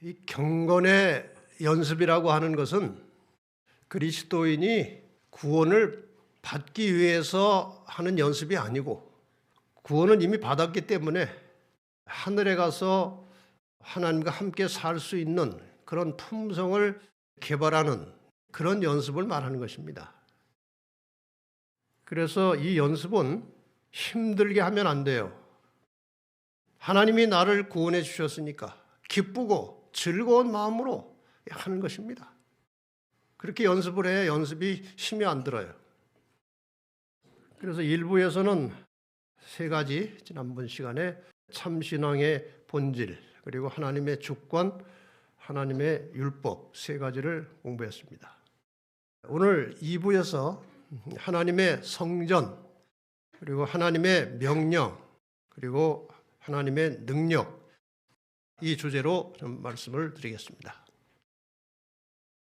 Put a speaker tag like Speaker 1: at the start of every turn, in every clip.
Speaker 1: 이 경건의 연습이라고 하는 것은 그리스도인이 구원을 받기 위해서 하는 연습이 아니고 구원은 이미 받았기 때문에 하늘에 가서 하나님과 함께 살 수 있는 그런 품성을 개발하는 그런 연습을 말하는 것입니다. 그래서 이 연습은 힘들게 하면 안 돼요. 하나님이 나를 구원해 주셨으니까 기쁘고 즐거운 마음으로 하는 것입니다. 그렇게 연습을 해야 연습이 힘이 안 들어요. 그래서 일부에서는 세 가지 지난번 시간에 참신앙의 본질, 그리고 하나님의 주권, 하나님의 율법 세 가지를 공부했습니다. 오늘 2부에서 하나님의 성전, 그리고 하나님의 명령, 그리고 하나님의 능력, 이 주제로 좀 말씀을 드리겠습니다.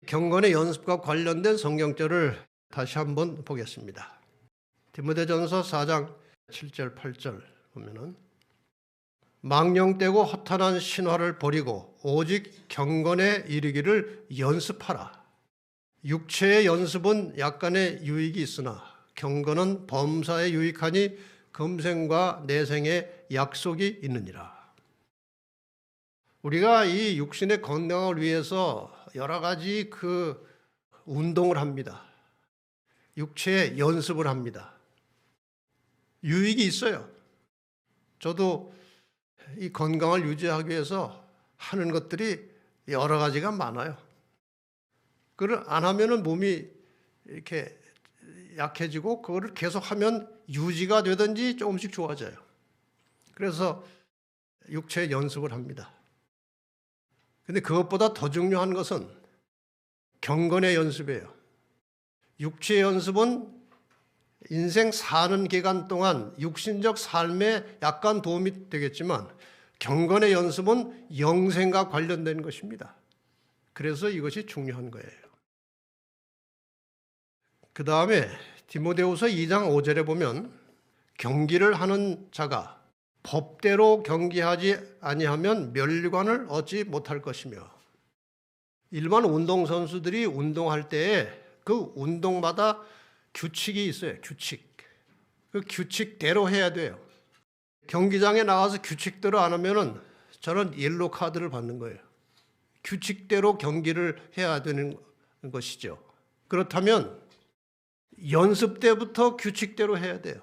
Speaker 1: 경건의 연습과 관련된 성경절을 다시 한번 보겠습니다. 디모데전서 4장 7절 8절 보면은 망령되고 허탄한 신화를 버리고 오직 경건에 이르기를 연습하라. 육체의 연습은 약간의 유익이 있으나 경건은 범사에 유익하니 금생과 내생에 약속이 있느니라. 우리가 이 육신의 건강을 위해서 여러 가지 운동을 합니다. 육체의 연습을 합니다. 유익이 있어요. 저도 이 건강을 유지하기 위해서 하는 것들이 여러 가지가 많아요. 그걸 안 하면은 몸이 이렇게 약해지고 그거를 계속 하면 유지가 되든지 조금씩 좋아져요. 그래서 육체의 연습을 합니다. 근데 그것보다 더 중요한 것은 경건의 연습이에요. 육체의 연습은 인생 사는 기간 동안 육신적 삶에 약간 도움이 되겠지만 경건의 연습은 영생과 관련된 것입니다. 그래서 이것이 중요한 거예요. 그 다음에 디모데후서 2장 5절에 보면 경기를 하는 자가 법대로 경기하지 아니하면 멸관을 얻지 못할 것이며, 일반 운동선수들이 운동할 때에 그 운동마다 규칙이 있어요. 규칙. 그 규칙대로 해야 돼요. 경기장에 나가서 규칙대로 안 하면은 저는 옐로 카드를 받는 거예요. 규칙대로 경기를 해야 되는 것이죠. 그렇다면 연습 때부터 규칙대로 해야 돼요.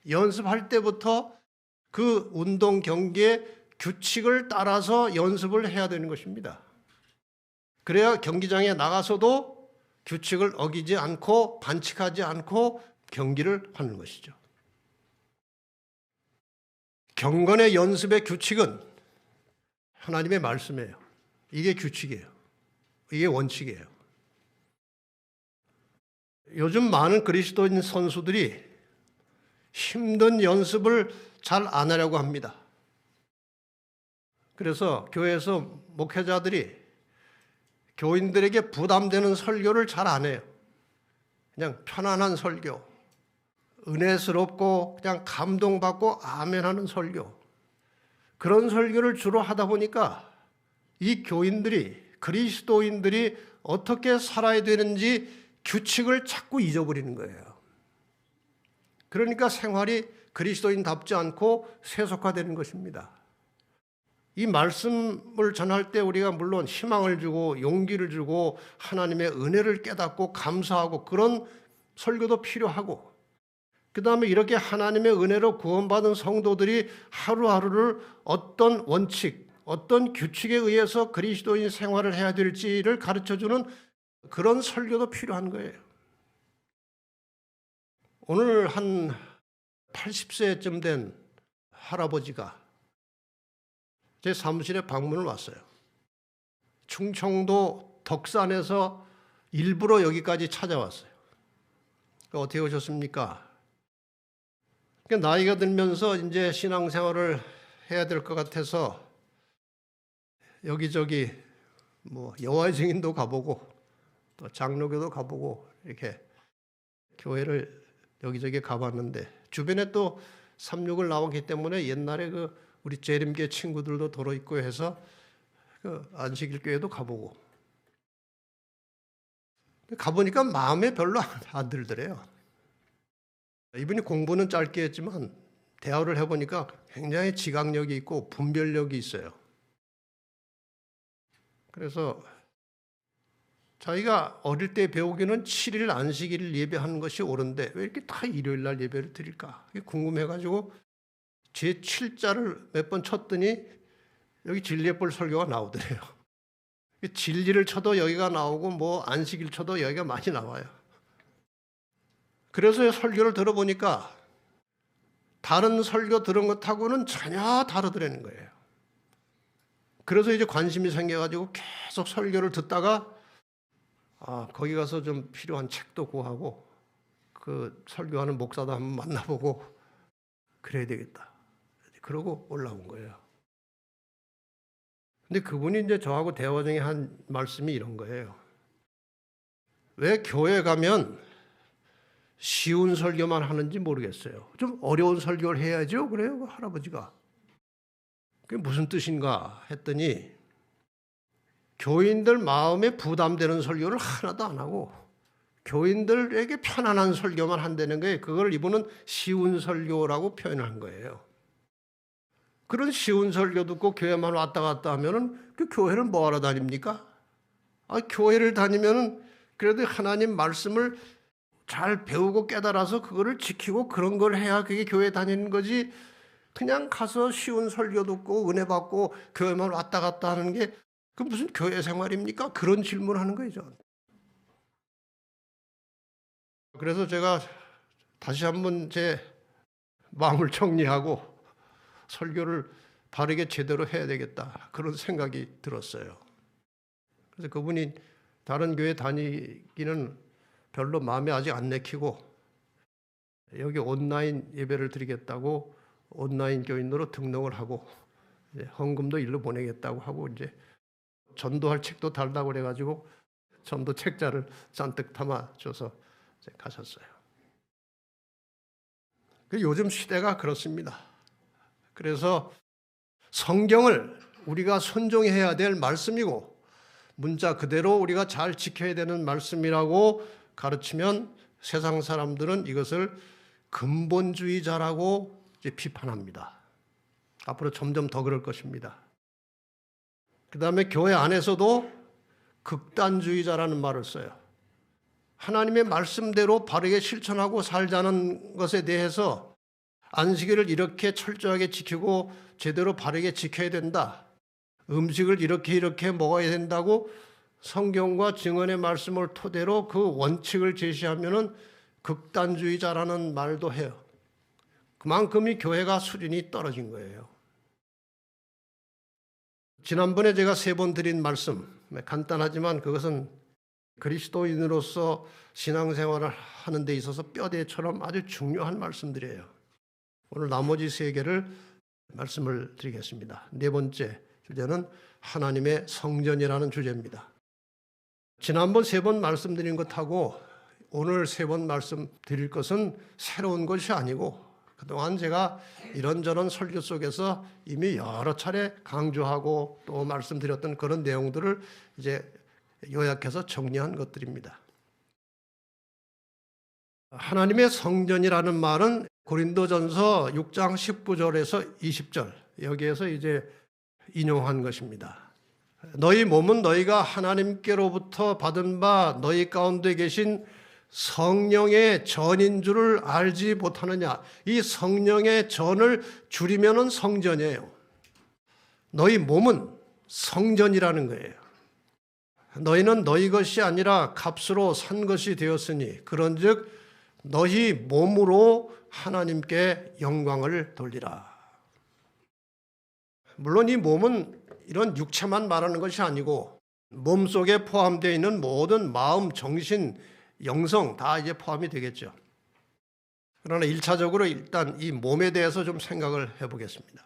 Speaker 1: 연습할 때부터 그 운동 경기의 규칙을 따라서 연습을 해야 되는 것입니다. 그래야 경기장에 나가서도 규칙을 어기지 않고 반칙하지 않고 경기를 하는 것이죠. 경건의 연습의 규칙은 하나님의 말씀이에요. 이게 규칙이에요. 이게 원칙이에요. 요즘 많은 그리스도인 선수들이 힘든 연습을 잘 안 하려고 합니다. 그래서 교회에서 목회자들이 교인들에게 부담되는 설교를 잘 안 해요. 그냥 편안한 설교, 은혜스럽고 그냥 감동받고 아멘하는 설교, 그런 설교를 주로 하다 보니까 이 교인들이, 그리스도인들이 어떻게 살아야 되는지 규칙을 자꾸 잊어버리는 거예요. 그러니까 생활이 그리스도인답지 않고 세속화되는 것입니다. 이 말씀을 전할 때 우리가 물론 희망을 주고 용기를 주고 하나님의 은혜를 깨닫고 감사하고 그런 설교도 필요하고, 그 다음에 이렇게 하나님의 은혜로 구원받은 성도들이 하루하루를 어떤 원칙, 어떤 규칙에 의해서 그리스도인 생활을 해야 될지를 가르쳐주는 그런 설교도 필요한 거예요. 오늘 한 80세쯤 된 할아버지가 제 사무실에 방문을 왔어요. 충청도 덕산에서 일부러 여기까지 찾아왔어요. 어떻게 오셨습니까? 나이가 들면서 이제 신앙생활을 해야 될 것 같아서 여기저기 여호와의 증인도 가보고 또 장로교도 가보고 이렇게 교회를 여기저기 가봤는데 주변에 또 36을 나오기 때문에 옛날에 우리 재림교 친구들도 들어있고 해서 그 안식일 교회도 가보고 가보니까 마음에 별로 안 들더래요. 이분이 공부는 짧게 했지만 대화를 해보니까 굉장히 지각력이 있고 분별력이 있어요. 그래서 자기가 어릴 때 배우기는 7일 안식일을 예배하는 것이 옳은데 왜 이렇게 다 일요일 날 예배를 드릴까? 그게 궁금해가지고 제 7자를 몇 번 쳤더니 여기 진리의불 설교가 나오더래요. 진리를 쳐도 여기가 나오고 뭐 안식일 쳐도 여기가 많이 나와요. 그래서 설교를 들어보니까 다른 설교 들은 것하고는 전혀 다르더라는 거예요. 그래서 이제 관심이 생겨가지고 계속 설교를 듣다가 거기 가서 좀 필요한 책도 구하고 그 설교하는 목사도 한번 만나보고 그래야 되겠다. 그러고 올라온 거예요. 근데 그분이 이제 저하고 대화 중에 한 말씀이 이런 거예요. 왜 교회 가면 쉬운 설교만 하는지 모르겠어요. 좀 어려운 설교를 해야죠. 그래요, 할아버지가. 그게 무슨 뜻인가 했더니 교인들 마음에 부담되는 설교를 하나도 안 하고 교인들에게 편안한 설교만 한다는 거예요. 그걸 이분은 쉬운 설교라고 표현한 거예요. 그런 쉬운 설교 듣고 교회만 왔다 갔다 하면은 그 교회는 뭐하러 다닙니까? 교회를 다니면은 그래도 하나님 말씀을 잘 배우고 깨달아서 그거를 지키고 그런 걸 해야 그게 교회 다니는 거지. 그냥 가서 쉬운 설교 듣고 은혜 받고 교회만 왔다 갔다 하는 게 그 무슨 교회 생활입니까? 그런 질문을 하는 거죠. 그래서 제가 다시 한번 제 마음을 정리하고 설교를 바르게 제대로 해야 되겠다. 그런 생각이 들었어요. 그래서 그분이 다른 교회 다니기는 별로 마음에 아직 안 내키고 여기 온라인 예배를 드리겠다고 온라인 교인으로 등록을 하고 헌금도 일로 보내겠다고 하고 이제 전도할 책도 달라고 그래가지고 전도 책자를 잔뜩 담아줘서 가셨어요. 요즘 시대가 그렇습니다. 그래서 성경을 우리가 순종해야 될 말씀이고 문자 그대로 우리가 잘 지켜야 되는 말씀이라고 가르치면 세상 사람들은 이것을 근본주의자라고 이제 비판합니다. 앞으로 점점 더 그럴 것입니다. 그 다음에 교회 안에서도 극단주의자라는 말을 써요. 하나님의 말씀대로 바르게 실천하고 살자는 것에 대해서 안식일을 이렇게 철저하게 지키고 제대로 바르게 지켜야 된다. 음식을 이렇게 먹어야 된다고 성경과 증언의 말씀을 토대로 그 원칙을 제시하면은 극단주의자라는 말도 해요. 그만큼 이 교회가 수준이 떨어진 거예요. 지난번에 제가 3번 드린 말씀, 간단하지만 그것은 그리스도인으로서 신앙생활을 하는 데 있어서 뼈대처럼 아주 중요한 말씀들이에요. 오늘 나머지 3개를 말씀을 드리겠습니다. 4번째 주제는 하나님의 성전이라는 주제입니다. 지난번 3번 말씀드린 것하고 오늘 3번 말씀드릴 것은 새로운 것이 아니고 그동안 제가 이런저런 설교 속에서 이미 여러 차례 강조하고 또 말씀드렸던 그런 내용들을 이제 요약해서 정리한 것들입니다. 하나님의 성전이라는 말은 고린도전서 6장 19절에서 20절 여기에서 이제 인용한 것입니다. 너희 몸은 너희가 하나님께로부터 받은 바 너희 가운데 계신 성령의 전인 줄을 알지 못하느냐. 이 성령의 전을 줄이면은 성전이에요. 너희 몸은 성전이라는 거예요. 너희는 너희 것이 아니라 값으로 산 것이 되었으니 그런즉 너희 몸으로 하나님께 영광을 돌리라. 물론 이 몸은 이런 육체만 말하는 것이 아니고 몸속에 포함되어 있는 모든 마음, 정신, 영성 다 이제 포함이 되겠죠. 그러나 1차적으로 일단 이 몸에 대해서 좀 생각을 해보겠습니다.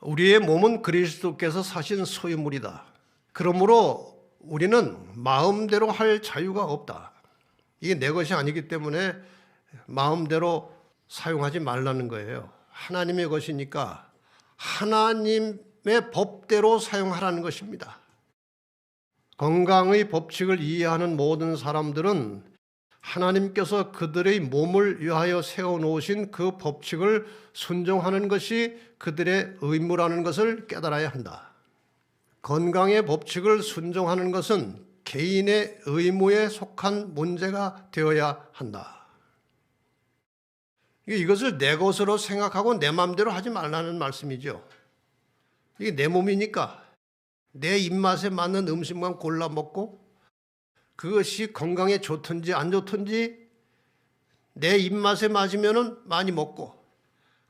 Speaker 1: 우리의 몸은 그리스도께서 사신 소유물이다. 그러므로 우리는 마음대로 할 자유가 없다. 이게 내 것이 아니기 때문에 마음대로 사용하지 말라는 거예요. 하나님의 것이니까 하나님 법대로 사용하라는 것입니다. 건강의 법칙을 이해하는 모든 사람들은 하나님께서 그들의 몸을 위하여 세워놓으신 그 법칙을 순종하는 것이 그들의 의무라는 것을 깨달아야 한다. 건강의 법칙을 순종하는 것은 개인의 의무에 속한 문제가 되어야 한다. 이것을 내 것으로 생각하고 내 마음대로 하지 말라는 말씀이죠. 이게 내 몸이니까 내 입맛에 맞는 음식만 골라 먹고 그것이 건강에 좋든지 안 좋든지 내 입맛에 맞으면 많이 먹고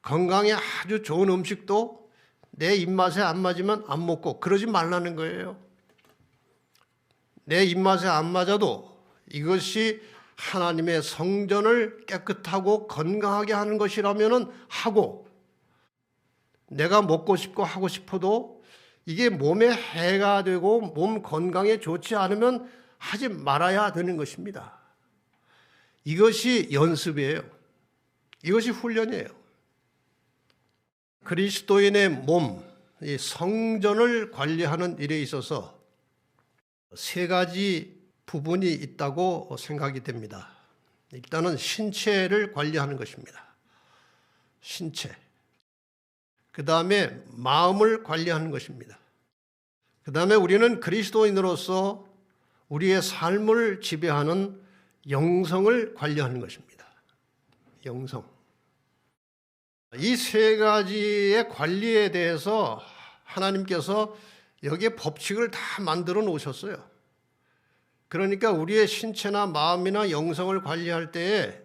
Speaker 1: 건강에 아주 좋은 음식도 내 입맛에 안 맞으면 안 먹고 그러지 말라는 거예요. 내 입맛에 안 맞아도 이것이 하나님의 성전을 깨끗하고 건강하게 하는 것이라면 하고 내가 먹고 싶고 하고 싶어도 이게 몸에 해가 되고 몸 건강에 좋지 않으면 하지 말아야 되는 것입니다. 이것이 연습이에요. 이것이 훈련이에요. 그리스도인의 몸, 이 성전을 관리하는 일에 있어서 세 가지 부분이 있다고 생각이 됩니다. 일단은 신체를 관리하는 것입니다. 신체. 그 다음에 마음을 관리하는 것입니다. 그 다음에 우리는 그리스도인으로서 우리의 삶을 지배하는 영성을 관리하는 것입니다. 영성. 이 세 가지의 관리에 대해서 하나님께서 여기에 법칙을 다 만들어 놓으셨어요. 그러니까 우리의 신체나 마음이나 영성을 관리할 때에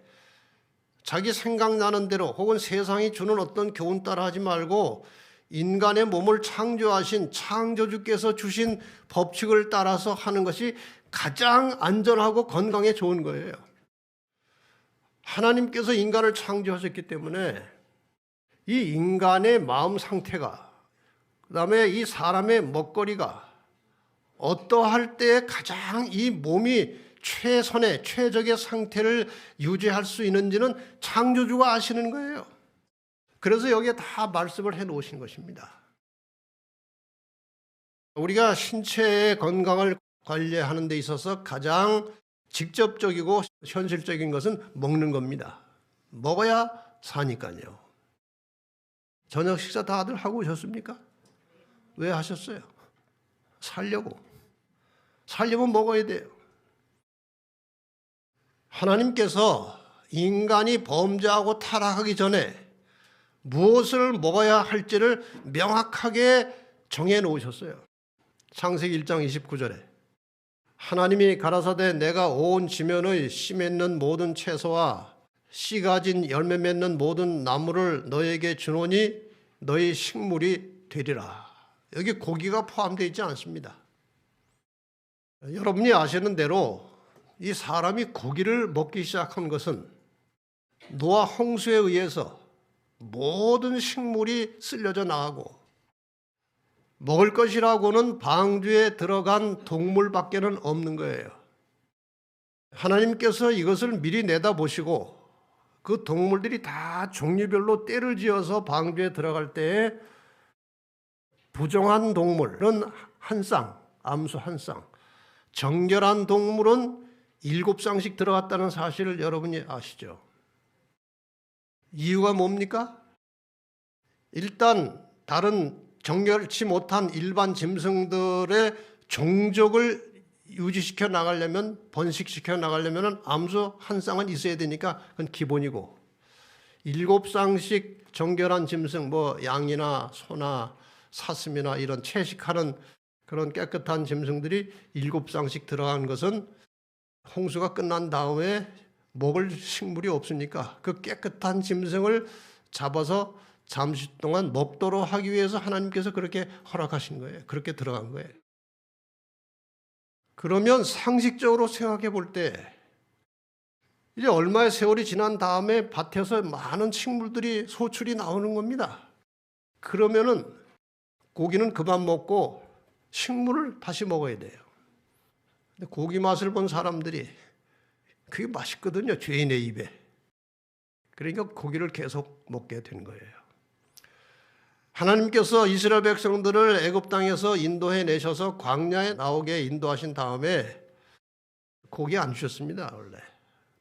Speaker 1: 자기 생각나는 대로 혹은 세상이 주는 어떤 교훈 따라 하지 말고 인간의 몸을 창조하신 창조주께서 주신 법칙을 따라서 하는 것이 가장 안전하고 건강에 좋은 거예요. 하나님께서 인간을 창조하셨기 때문에 이 인간의 마음 상태가 그다음에 이 사람의 먹거리가 어떠할 때 가장 이 몸이 최선의 최적의 상태를 유지할 수 있는지는 창조주가 아시는 거예요. 그래서 여기에 다 말씀을 해 놓으신 것입니다. 우리가 신체의 건강을 관리하는 데 있어서 가장 직접적이고 현실적인 것은 먹는 겁니다. 먹어야 사니까요. 저녁 식사 다들 하고 오셨습니까? 왜 하셨어요? 살려고. 살려면 먹어야 돼요. 하나님께서 인간이 범죄하고 타락하기 전에 무엇을 먹어야 할지를 명확하게 정해 놓으셨어요. 창세기 1장 29절에 하나님이 가라사대 내가 온 지면의 씨 맺는 모든 채소와 씨 가진 열매 맺는 모든 나무를 너에게 주노니 너의 식물이 되리라. 여기 고기가 포함되어 있지 않습니다. 여러분이 아시는 대로 이 사람이 고기를 먹기 시작한 것은 노아 홍수에 의해서 모든 식물이 쓸려져 나가고 먹을 것이라고는 방주에 들어간 동물밖에는 없는 거예요. 하나님께서 이것을 미리 내다보시고 그 동물들이 다 종류별로 때를 지어서 방주에 들어갈 때에 부정한 동물은 한 쌍, 암수 한 쌍, 정결한 동물은 7쌍씩 들어갔다는 사실을 여러분이 아시죠? 이유가 뭡니까? 일단 다른 정결치 못한 일반 짐승들의 종족을 유지시켜 나가려면 번식시켜 나가려면 암수 한 쌍은 있어야 되니까 그건 기본이고 7쌍씩 정결한 짐승 뭐 양이나 소나 사슴이나 이런 채식하는 그런 깨끗한 짐승들이 7쌍씩 들어간 것은 홍수가 끝난 다음에 먹을 식물이 없으니까 그 깨끗한 짐승을 잡아서 잠시 동안 먹도록 하기 위해서 하나님께서 그렇게 허락하신 거예요. 그렇게 들어간 거예요. 그러면 상식적으로 생각해 볼 때 이제 얼마의 세월이 지난 다음에 밭에서 많은 식물들이 소출이 나오는 겁니다. 그러면은 고기는 그만 먹고 식물을 다시 먹어야 돼요. 근데 고기 맛을 본 사람들이 그게 맛있거든요. 죄인의 입에. 그러니까 고기를 계속 먹게 된 거예요. 하나님께서 이스라엘 백성들을 애굽 땅에서 인도해 내셔서 광야에 나오게 인도하신 다음에 고기 안 주셨습니다. 원래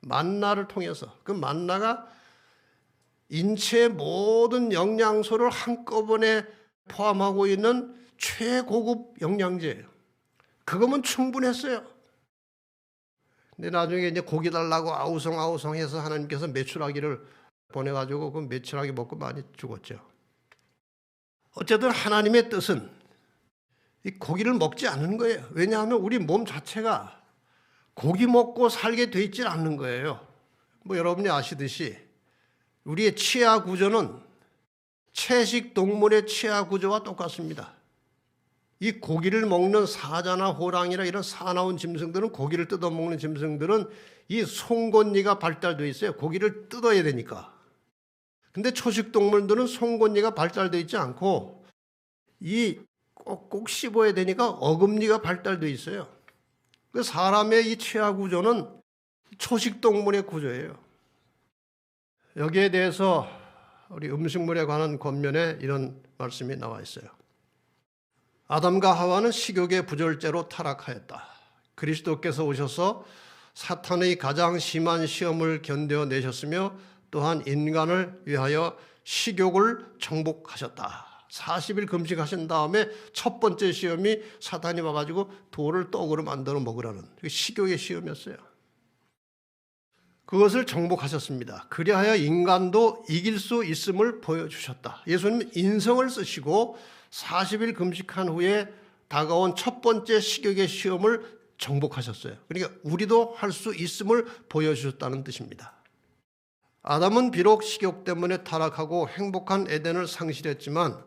Speaker 1: 만나를 통해서. 그 만나가 인체의 모든 영양소를 한꺼번에 포함하고 있는 최고급 영양제예요. 그거면 충분했어요. 근데 나중에 이제 고기 달라고 아우성아우성해서 하나님께서 메추라기를 보내가지고 그 메추라기 먹고 많이 죽었죠. 어쨌든 하나님의 뜻은 이 고기를 먹지 않는 거예요. 왜냐하면 우리 몸 자체가 고기 먹고 살게 돼 있지 않는 거예요. 뭐 여러분이 아시듯이 우리의 치아 구조는 채식 동물의 치아 구조와 똑같습니다. 이 고기를 먹는 사자나 호랑이나 이런 사나운 짐승들은, 고기를 뜯어먹는 짐승들은 이 송곳니가 발달되어 있어요. 고기를 뜯어야 되니까. 근데 초식 동물들은 송곳니가 발달되어 있지 않고 이 꼭꼭 씹어야 되니까 어금니가 발달되어 있어요. 그 사람의 이 치아 구조는 초식 동물의 구조예요. 여기에 대해서 우리 음식물에 관한 권면에 이런 말씀이 나와 있어요. 아담과 하와는 식욕의 부절제로 타락하였다. 그리스도께서 오셔서 사탄의 가장 심한 시험을 견뎌내셨으며 또한 인간을 위하여 식욕을 정복하셨다. 40일 금식하신 다음에 첫 번째 시험이 사탄이 와가지고 돌을 떡으로 만들어 먹으라는 식욕의 시험이었어요. 그것을 정복하셨습니다. 그리하여 인간도 이길 수 있음을 보여주셨다. 예수님은 인성을 쓰시고 40일 금식한 후에 다가온 첫 번째 식욕의 시험을 정복하셨어요. 그러니까 우리도 할 수 있음을 보여주셨다는 뜻입니다. 아담은 비록 식욕 때문에 타락하고 행복한 에덴을 상실했지만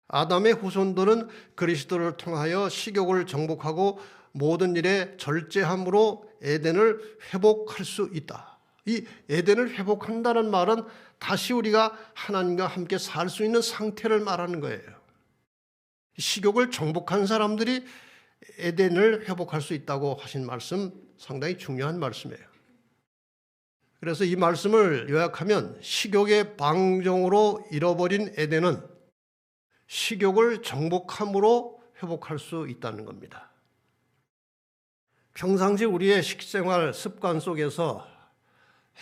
Speaker 1: 아담의 후손들은 그리스도를 통하여 식욕을 정복하고 모든 일에 절제함으로 에덴을 회복할 수 있다. 이 에덴을 회복한다는 말은 다시 우리가 하나님과 함께 살 수 있는 상태를 말하는 거예요. 식욕을 정복한 사람들이 에덴을 회복할 수 있다고 하신 말씀, 상당히 중요한 말씀이에요. 그래서 이 말씀을 요약하면 식욕의 방종으로 잃어버린 에덴은 식욕을 정복함으로 회복할 수 있다는 겁니다. 평상시 우리의 식생활 습관 속에서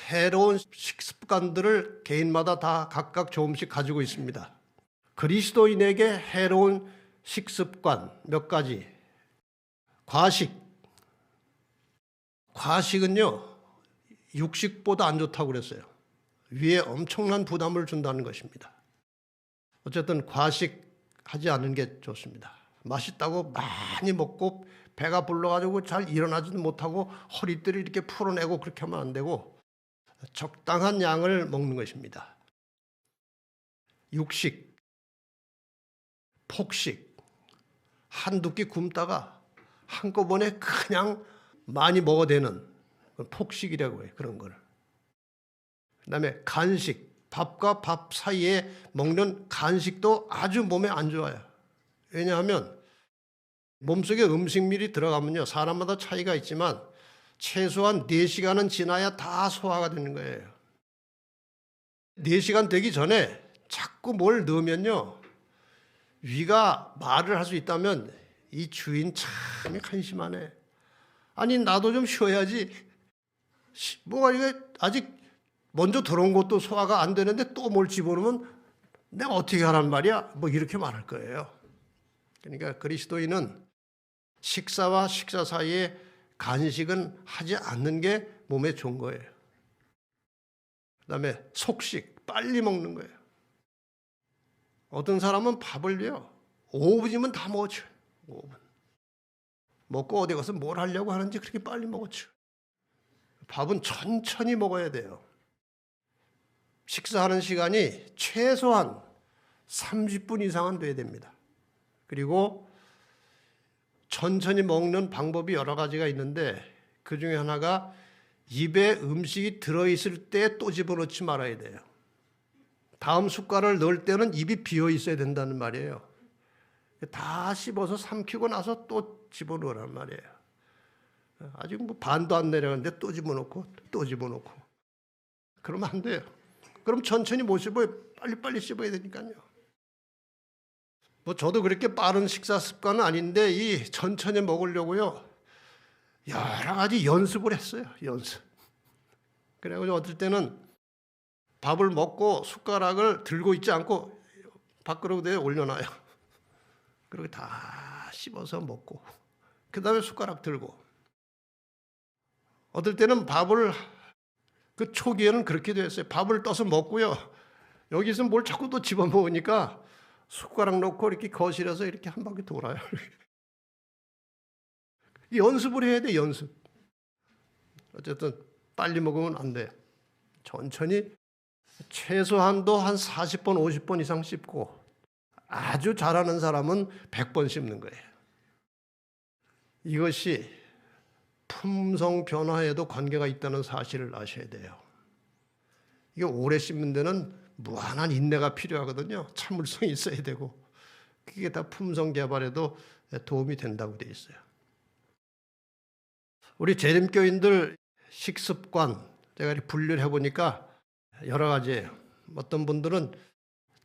Speaker 1: 해로운 식습관들을 개인마다 다 각각 조금씩 가지고 있습니다. 그리스도인에게 해로운 식습관 몇 가지. 과식은요 육식보다 안 좋다고 그랬어요. 위에 엄청난 부담을 준다는 것입니다. 어쨌든 과식하지 않는 게 좋습니다. 맛있다고 많이 먹고 배가 불러가지고 잘 일어나지도 못하고 허리띠를 이렇게 풀어내고 그렇게 하면 안 되고 적당한 양을 먹는 것입니다. 육식, 폭식, 한두 끼 굶다가 한꺼번에 그냥 많이 먹어대는 폭식이라고 해요. 그런 걸. 그다음에 간식, 밥과 밥 사이에 먹는 간식도 아주 몸에 안 좋아요. 왜냐하면 몸속에 음식물이 들어가면요 사람마다 차이가 있지만 최소한 4시간은 지나야 다 소화가 되는 거예요. 4시간 되기 전에 자꾸 뭘 넣으면요 위가 말을 할 수 있다면 이 주인 참 한심하네. 아니 나도 좀 쉬어야지. 뭐가 이게 아직 먼저 들어온 것도 소화가 안 되는데 또 뭘 집어넣으면 내가 어떻게 하란 말이야? 뭐 이렇게 말할 거예요. 그러니까 그리스도인은 식사와 식사 사이에 간식은 하지 않는 게 몸에 좋은 거예요. 그다음에 속식, 빨리 먹는 거예요. 어떤 사람은 밥을요 5분이면 다 먹어줘. 5분. 먹고 어디 가서 뭘 하려고 하는지 그렇게 빨리 먹어줘. 밥은 천천히 먹어야 돼요. 식사하는 시간이 최소한 30분 이상은 돼야 됩니다. 그리고 천천히 먹는 방법이 여러 가지가 있는데 그 중에 하나가 입에 음식이 들어있을 때 또 집어넣지 말아야 돼요. 다음 숟가락을 넣을 때는 입이 비어 있어야 된다는 말이에요. 다 씹어서 삼키고 나서 또 집어넣으란 말이에요. 아직 뭐 반도 안 내려갔는데 또 집어넣고 또 집어넣고 그러면 안 돼요. 그럼 천천히 못 씹어요. 빨리빨리 씹어야 되니까요. 뭐 저도 그렇게 빠른 식사 습관은 아닌데 이 천천히 먹으려고요. 여러 가지 연습을 했어요. 연습. 그래가지고 어떨 때는 밥을 먹고 숟가락을 들고 있지 않고 밥그릇에 올려놔요. 그리고 다 씹어서 먹고 그 다음에 숟가락 들고. 어떨 때는 밥을 그 초기에는 그렇게 됐어요. 밥을 떠서 먹고요. 여기서 뭘 자꾸 또 집어먹으니까 숟가락 놓고 이렇게 거실에서 이렇게 한 바퀴 돌아요. 연습을 해야 돼, 연습. 어쨌든 빨리 먹으면 안 돼. 천천히 최소한도 한 40번, 50번 이상 씹고 아주 잘하는 사람은 100번 씹는 거예요. 이것이 품성 변화에도 관계가 있다는 사실을 아셔야 돼요. 이게 오래 씹는 데는 무한한 인내가 필요하거든요. 참을성이 있어야 되고 그게 다 품성 개발에도 도움이 된다고 되어 있어요. 우리 재림교인들 식습관 제가 분류를 해보니까 여러 가지예요. 어떤 분들은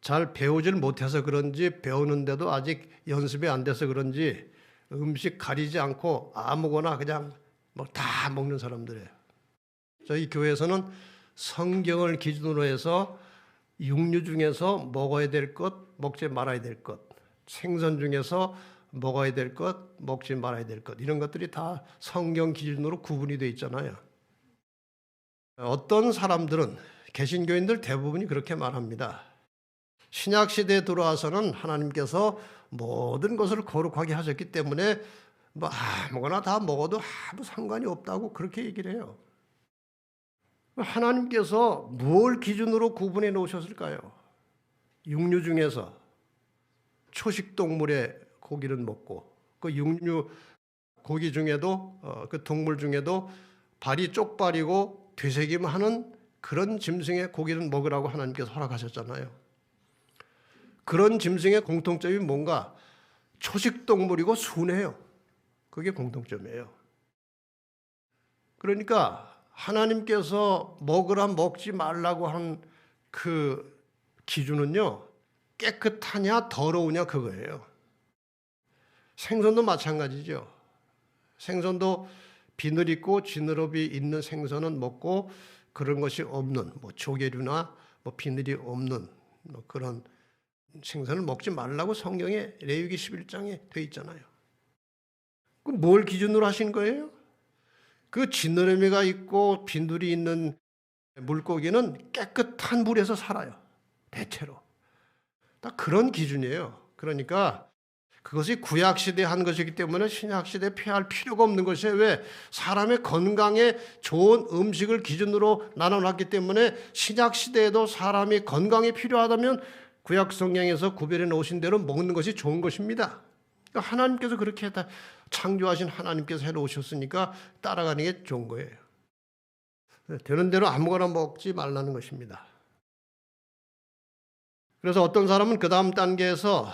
Speaker 1: 잘 배우질 못해서 그런지 배우는데도 아직 연습이 안 돼서 그런지 음식 가리지 않고 아무거나 그냥 뭐 다 먹는 사람들이에요. 저희 교회에서는 성경을 기준으로 해서 육류 중에서 먹어야 될 것, 먹지 말아야 될 것, 생선 중에서 먹어야 될 것, 먹지 말아야 될 것 이런 것들이 다 성경 기준으로 구분이 되어 있잖아요. 어떤 사람들은 개신교인들 대부분이 그렇게 말합니다. 신약시대에 들어와서는 하나님께서 모든 것을 거룩하게 하셨기 때문에 뭐 아무거나 다 먹어도 아무 상관이 없다고 그렇게 얘기를 해요. 하나님께서 뭘 기준으로 구분해 놓으셨을까요? 육류 중에서 초식동물의 고기는 먹고 그 육류 고기 중에도 그 동물 중에도 발이 쪽발이고 되새김하는 그런 짐승의 고기는 먹으라고 하나님께서 허락하셨잖아요. 그런 짐승의 공통점이 뭔가 초식동물이고 순해요. 그게 공통점이에요. 그러니까 하나님께서 먹으라 먹지 말라고 한 그 기준은요. 깨끗하냐 더러우냐 그거예요. 생선도 마찬가지죠. 생선도 비늘 있고 지느러비 있는 생선은 먹고 그런 것이 없는 뭐 조개류나 뭐 비늘이 없는 뭐 그런 생선을 먹지 말라고 성경에 레위기 11장에 돼 있잖아요. 그 뭘 기준으로 하신 거예요? 그 지느러미가 있고 비늘이 있는 물고기는 깨끗한 물에서 살아요. 대체로. 딱 그런 기준이에요. 그러니까 그것이 구약시대에 한 것이기 때문에 신약시대에 피할 필요가 없는 것이에요. 왜? 사람의 건강에 좋은 음식을 기준으로 나눠놨기 때문에 신약시대에도 사람이 건강이 필요하다면 구약 성경에서 구별해 놓으신 대로 먹는 것이 좋은 것입니다. 그러니까 하나님께서 그렇게 다 창조하신 하나님께서 해놓으셨으니까 따라가는 게 좋은 거예요. 되는 대로 아무거나 먹지 말라는 것입니다. 그래서 어떤 사람은 그 다음 단계에서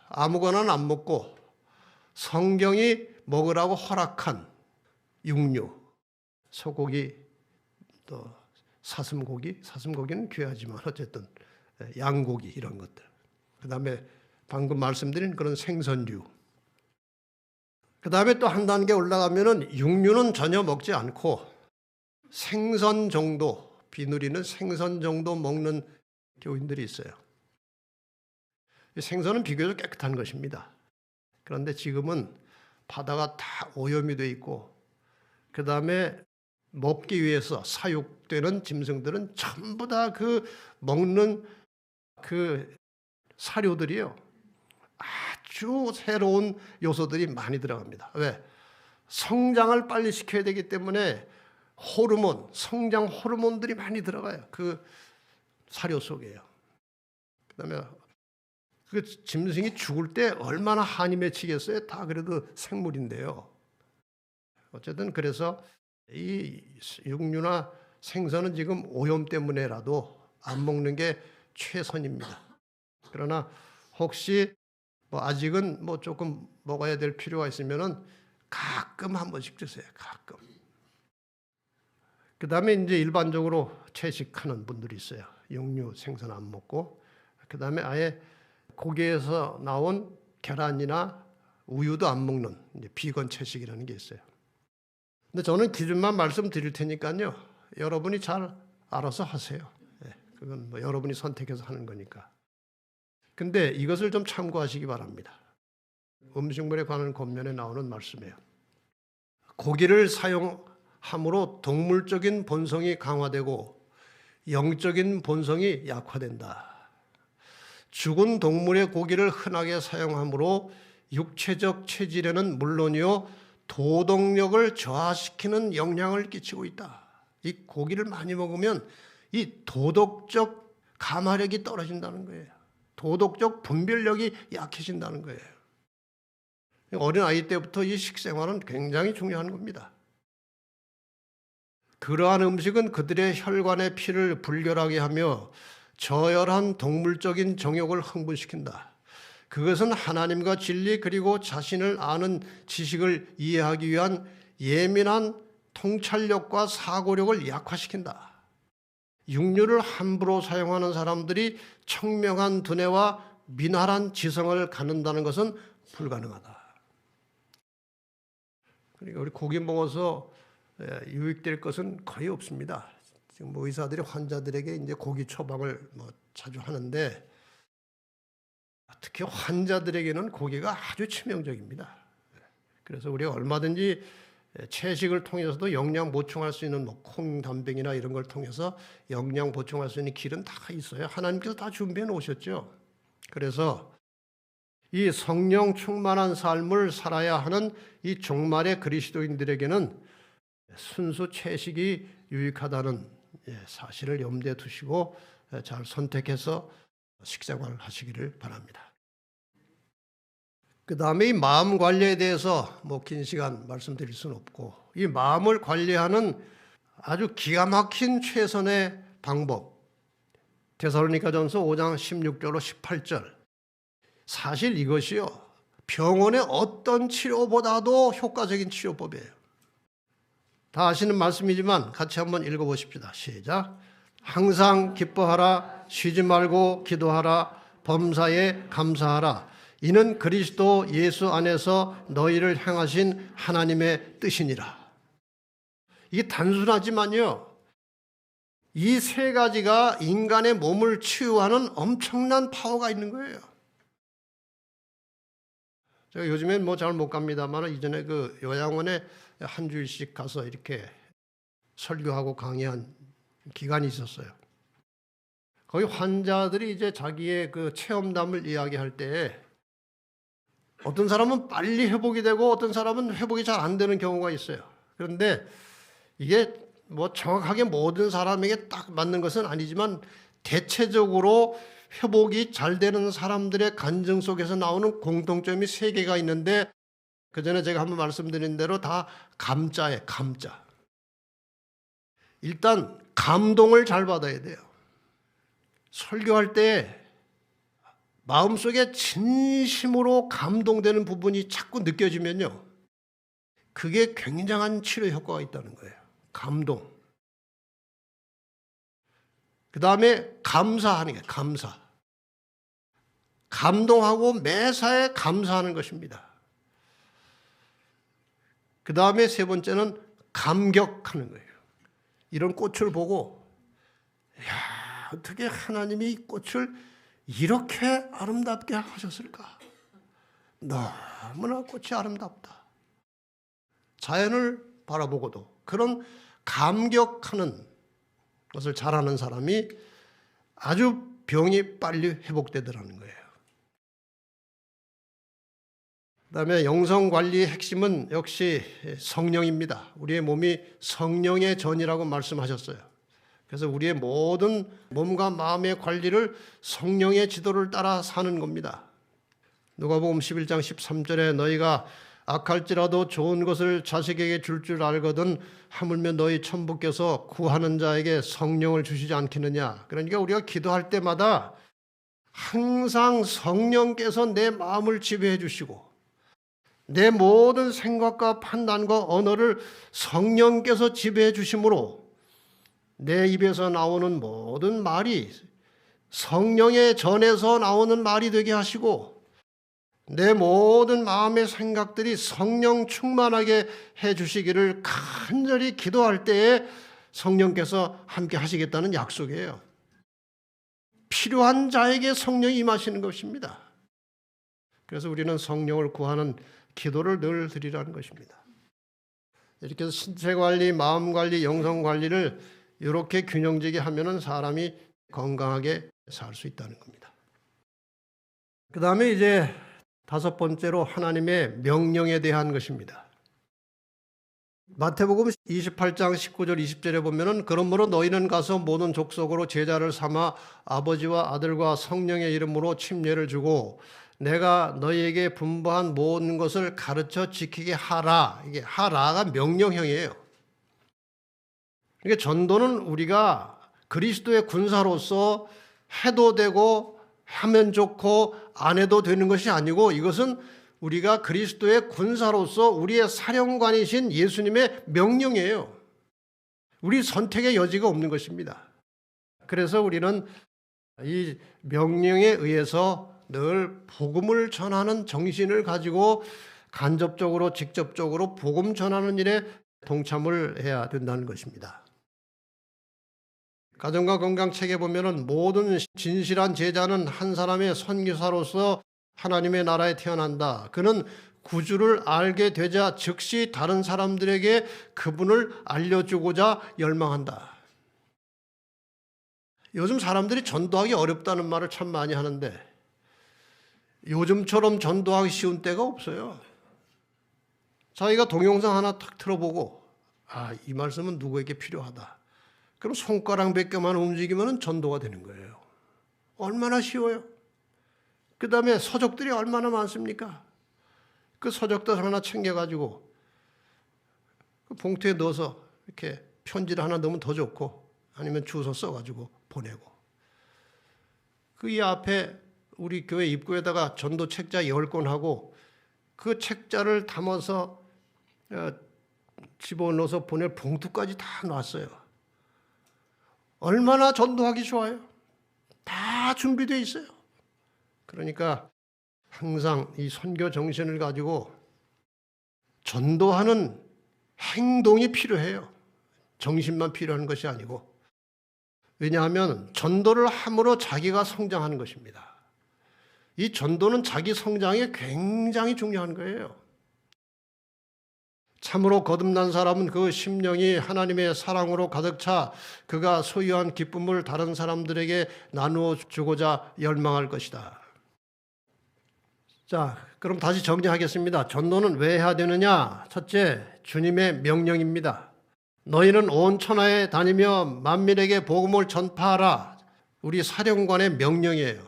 Speaker 1: 아무거나 안 먹고 성경이 먹으라고 허락한 육류, 소고기, 또 사슴고기는 귀하지만 어쨌든 양고기 이런 것들. 그 다음에 방금 말씀드린 그런 생선류. 그 다음에 또 한 단계 올라가면은 육류는 전혀 먹지 않고 생선 정도, 비누리는 생선 정도 먹는 교인들이 있어요. 생선은 비교적 깨끗한 것입니다. 그런데 지금은 바다가 다 오염이 돼 있고 그 다음에 먹기 위해서 사육되는 짐승들은 전부 다 그 먹는 그 사료들이요. 아주 새로운 요소들이 많이 들어갑니다. 왜? 성장을 빨리 시켜야 되기 때문에 호르몬, 성장 호르몬들이 많이 들어가요. 그 사료 속에요. 그다음에 그 짐승이 죽을 때 얼마나 한이 맺히겠어요? 다 그래도 생물인데요. 어쨌든 그래서 이 육류나 생선은 지금 오염 때문에라도 안 먹는 게 최선입니다. 그러나 혹시 뭐 아직은 뭐 조금 먹어야 될 필요가 있으면은 가끔 한 번씩 드세요. 가끔. 그 다음에 이제 일반적으로 채식하는 분들이 있어요. 육류, 생선 안 먹고. 그 다음에 아예 고기에서 나온 계란이나 우유도 안 먹는 비건 채식이라는 게 있어요. 근데 저는 기준만 말씀드릴 테니까요. 여러분이 잘 알아서 하세요. 그건 뭐 여러분이 선택해서 하는 거니까. 근데 이것을 좀 참고하시기 바랍니다. 음식물에 관한 권면에 나오는 말씀이에요. 고기를 사용함으로 동물적인 본성이 강화되고 영적인 본성이 약화된다. 죽은 동물의 고기를 흔하게 사용함으로 육체적 체질에는 물론이요 도덕력을 저하시키는 영향을 끼치고 있다. 이 고기를 많이 먹으면 이 도덕적 감화력이 떨어진다는 거예요. 도덕적 분별력이 약해진다는 거예요. 어린아이 때부터 이 식생활은 굉장히 중요한 겁니다. 그러한 음식은 그들의 혈관의 피를 불결하게 하며 저열한 동물적인 정욕을 흥분시킨다. 그것은 하나님과 진리 그리고 자신을 아는 지식을 이해하기 위한 예민한 통찰력과 사고력을 약화시킨다. 육류를 함부로 사용하는 사람들이 청명한 두뇌와 민활한 지성을 갖는다는 것은 불가능하다. 그러니까 우리 고기 먹어서 유익될 것은 거의 없습니다. 지금 뭐 의사들이 환자들에게 이제 고기 처방을 뭐 자주 하는데 특히 환자들에게는 고기가 아주 치명적입니다. 그래서 우리가 얼마든지 채식을 통해서도 영양 보충할 수 있는 뭐 콩, 단백이나 이런 걸 통해서 영양 보충할 수 있는 길은 다 있어요. 하나님께서 다 준비해 놓으셨죠. 그래서 이 성령 충만한 삶을 살아야 하는 이 종말의 그리스도인들에게는 순수 채식이 유익하다는 사실을 염두에 두시고 잘 선택해서 식생활을 하시기를 바랍니다. 그 다음에 이 마음 관리에 대해서 뭐 긴 시간 말씀드릴 수는 없고 이 마음을 관리하는 아주 기가 막힌 최선의 방법 데살로니가전서 5장 16절로 18절 사실 이것이요 병원의 어떤 치료보다도 효과적인 치료법이에요. 다 아시는 말씀이지만 같이 한번 읽어보십시다. 시작. 항상 기뻐하라 쉬지 말고 기도하라 범사에 감사하라 이는 그리스도 예수 안에서 너희를 향하신 하나님의 뜻이니라. 이게 단순하지만요 이 세 가지가 인간의 몸을 치유하는 엄청난 파워가 있는 거예요. 제가 요즘엔 뭐 잘 못 갑니다만 이전에 그 요양원에 한 주일씩 가서 이렇게 설교하고 강의한 기간이 있었어요. 거기 환자들이 이제 자기의 그 체험담을 이야기할 때 어떤 사람은 빨리 회복이 되고 어떤 사람은 회복이 잘 안 되는 경우가 있어요. 그런데 이게 뭐 정확하게 모든 사람에게 딱 맞는 것은 아니지만 대체적으로 회복이 잘 되는 사람들의 간증 속에서 나오는 공통점이 3개가 있는데 그 전에 제가 한번 말씀드린 대로 다 감자예요. 감자. 일단 감동을 잘 받아야 돼요. 설교할 때 마음속에 진심으로 감동되는 부분이 자꾸 느껴지면요. 그게 굉장한 치료 효과가 있다는 거예요. 감동. 그 다음에 감사하는 게 감사. 감동하고 매사에 감사하는 것입니다. 그 다음에 3번째는 감격하는 거예요. 이런 꽃을 보고 야, 어떻게 하나님이 이 꽃을 이렇게 아름답게 하셨을까? 너무나 꽃이 아름답다. 자연을 바라보고도 그런 감격하는 것을 잘하는 사람이 아주 병이 빨리 회복되더라는 거예요. 그 다음에 영성관리의 핵심은 역시 성령입니다. 우리의 몸이 성령의 전이라고 말씀하셨어요. 그래서 우리의 모든 몸과 마음의 관리를 성령의 지도를 따라 사는 겁니다. 누가복음 11장 13절에 너희가 악할지라도 좋은 것을 자식에게 줄 알거든 하물며 너희 천부께서 구하는 자에게 성령을 주시지 않겠느냐. 그러니까 우리가 기도할 때마다 항상 성령께서 내 마음을 지배해 주시고 내 모든 생각과 판단과 언어를 성령께서 지배해 주심으로 내 입에서 나오는 모든 말이 성령의 전에서 나오는 말이 되게 하시고 내 모든 마음의 생각들이 성령 충만하게 해주시기를 간절히 기도할 때에 성령께서 함께 하시겠다는 약속이에요. 필요한 자에게 성령이 임하시는 것입니다. 그래서 우리는 성령을 구하는 기도를 늘 드리라는 것입니다. 이렇게 해서 신체관리, 마음관리, 영성관리를 이렇게 균형지게 하면은 사람이 건강하게 살 수 있다는 겁니다. 그 다음에 이제 5번째로 하나님의 명령에 대한 것입니다. 마태복음 28장 19절 20절에 보면은 그러므로 너희는 가서 모든 족속으로 제자를 삼아 아버지와 아들과 성령의 이름으로 침례를 주고 내가 너희에게 분부한 모든 것을 가르쳐 지키게 하라. 이게 하라가 명령형이에요. 그러니까 전도는 우리가 그리스도의 군사로서 해도 되고 하면 좋고 안 해도 되는 것이 아니고 이것은 우리가 그리스도의 군사로서 우리의 사령관이신 예수님의 명령이에요. 우리 선택의 여지가 없는 것입니다. 그래서 우리는 이 명령에 의해서 늘 복음을 전하는 정신을 가지고 간접적으로 직접적으로 복음 전하는 일에 동참을 해야 된다는 것입니다. 가정과 건강 책에 보면은 모든 진실한 제자는 한 사람의 선교사로서 하나님의 나라에 태어난다. 그는 구주를 알게 되자 즉시 다른 사람들에게 그분을 알려주고자 열망한다. 요즘 사람들이 전도하기 어렵다는 말을 참 많이 하는데 요즘처럼 전도하기 쉬운 때가 없어요. 자기가 동영상 하나 탁 틀어보고 이 말씀은 누구에게 필요하다. 그럼 손가락 몇 개만 움직이면 전도가 되는 거예요. 얼마나 쉬워요. 그 다음에 서적들이 얼마나 많습니까? 그 서적들 하나 챙겨가지고 그 봉투에 넣어서 이렇게 편지를 하나 넣으면 더 좋고 아니면 주소 써가지고 보내고 그 이 앞에 우리 교회 입구에다가 전도 책자 10권 하고 그 책자를 담아서 집어넣어서 보낼 봉투까지 다 놨어요. 얼마나 전도하기 좋아요. 다 준비되어 있어요. 그러니까 항상 이 선교 정신을 가지고 전도하는 행동이 필요해요. 정신만 필요한 것이 아니고. 왜냐하면 전도를 함으로 자기가 성장하는 것입니다. 이 전도는 자기 성장에 굉장히 중요한 거예요. 참으로 거듭난 사람은 그 심령이 하나님의 사랑으로 가득 차 그가 소유한 기쁨을 다른 사람들에게 나누어 주고자 열망할 것이다. 자, 그럼 다시 정리하겠습니다. 전도는 왜 해야 되느냐? 첫째, 주님의 명령입니다. 너희는 온 천하에 다니며 만민에게 복음을 전파하라. 우리 사령관의 명령이에요.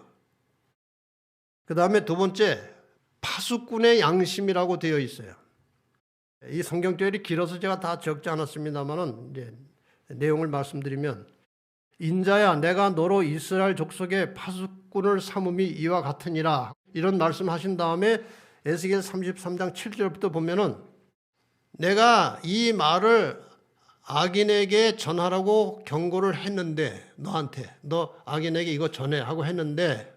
Speaker 1: 그 다음에 두 번째, 파수꾼의 양심이라고 되어 있어요. 이 성경절이 길어서 제가 다 적지 않았습니다만은 이제 내용을 말씀드리면 인자야 내가 너로 이스라엘 족속의 파수꾼을 삼음이 이와 같으니라 이런 말씀하신 다음에 에스겔 33장 7절부터 보면은 내가 이 말을 악인에게 전하라고 경고를 했는데 너한테 너 악인에게 이거 전해 하고 했는데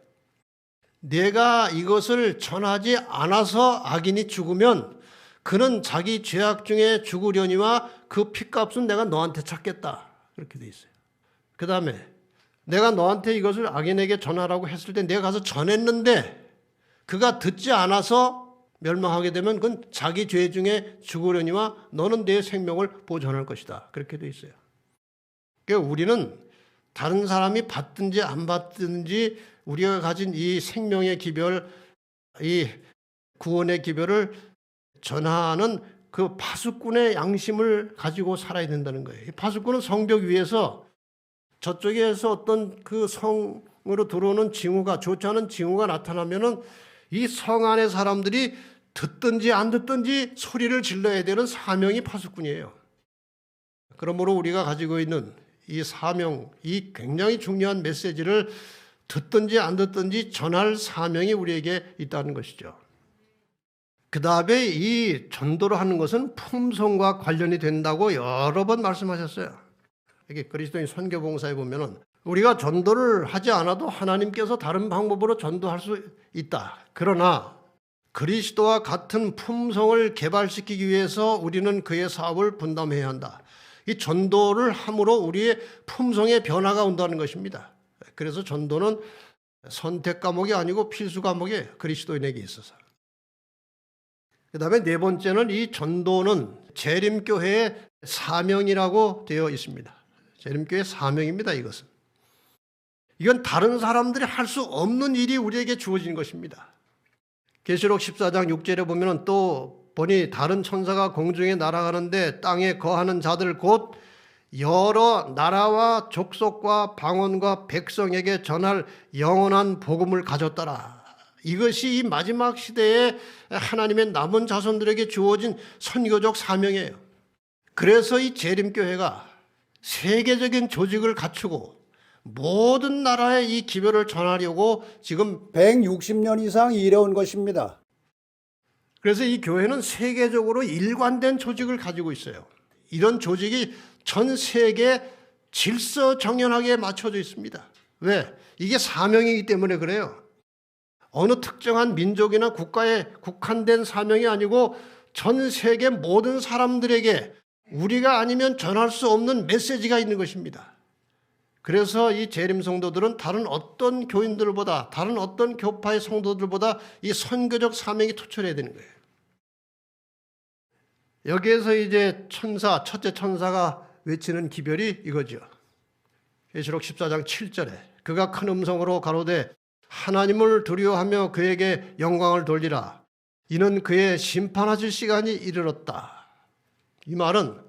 Speaker 1: 내가 이것을 전하지 않아서 악인이 죽으면 그는 자기 죄악 중에 죽으려니와 그 핏값은 내가 너한테 찾겠다. 그렇게 돼 있어요. 그 다음에 내가 너한테 이것을 악인에게 전하라고 했을 때 내가 가서 전했는데 그가 듣지 않아서 멸망하게 되면 그건 자기 죄 중에 죽으려니와 너는 내 생명을 보존할 것이다. 그렇게 돼 있어요. 그러니까 우리는 다른 사람이 받든지 안 받든지 우리가 가진 이 생명의 기별, 이 구원의 기별을 전하는 그 파수꾼의 양심을 가지고 살아야 된다는 거예요. 이 파수꾼은 성벽 위에서 저쪽에서 어떤 그 성으로 들어오는 징후가 좋지 않은 징후가 나타나면은 이 성 안의 사람들이 듣든지 안 듣든지 소리를 질러야 되는 사명이 파수꾼이에요. 그러므로 우리가 가지고 있는 이 사명, 이 굉장히 중요한 메시지를 듣든지 안 듣든지 전할 사명이 우리에게 있다는 것이죠. 그 다음에 이 전도를 하는 것은 품성과 관련이 된다고 여러 번 말씀하셨어요. 이게 그리스도인 선교봉사에 보면은 우리가 전도를 하지 않아도 하나님께서 다른 방법으로 전도할 수 있다. 그러나 그리스도와 같은 품성을 개발시키기 위해서 우리는 그의 사업을 분담해야 한다. 이 전도를 함으로 우리의 품성의 변화가 온다는 것입니다. 그래서 전도는 선택 과목이 아니고 필수 과목이 그리스도인에게 있어서. 그 다음에 네 번째는 이 전도는 재림교회의 사명이라고 되어 있습니다. 재림교회의 사명입니다. 이건 다른 사람들이 할 수 없는 일이 우리에게 주어진 것입니다. 계시록 14장 6절에 보면 또 보니 다른 천사가 공중에 날아가는데 땅에 거하는 자들 곧 여러 나라와 족속과 방언과 백성에게 전할 영원한 복음을 가졌더라. 이것이 이 마지막 시대에 하나님의 남은 자손들에게 주어진 선교적 사명이에요. 그래서 이 재림교회가 세계적인 조직을 갖추고 모든 나라에 이 기별을 전하려고 지금
Speaker 2: 160년 이상 일해온 것입니다.
Speaker 1: 그래서 이 교회는 세계적으로 일관된 조직을 가지고 있어요. 이런 조직이 전 세계 질서정연하게 맞춰져 있습니다. 왜? 이게 사명이기 때문에 그래요. 어느 특정한 민족이나 국가에 국한된 사명이 아니고 전 세계 모든 사람들에게 우리가 아니면 전할 수 없는 메시지가 있는 것입니다. 그래서 이 재림 성도들은 다른 어떤 교인들보다 다른 어떤 교파의 성도들보다 이 선교적 사명이 투철해야 되는 거예요. 여기에서 이제 첫째 천사가 외치는 기별이 이거죠. 계시록 14장 7절에 그가 큰 음성으로 가로되 하나님을 두려워하며 그에게 영광을 돌리라. 이는 그의 심판하실 시간이 이르렀다. 이 말은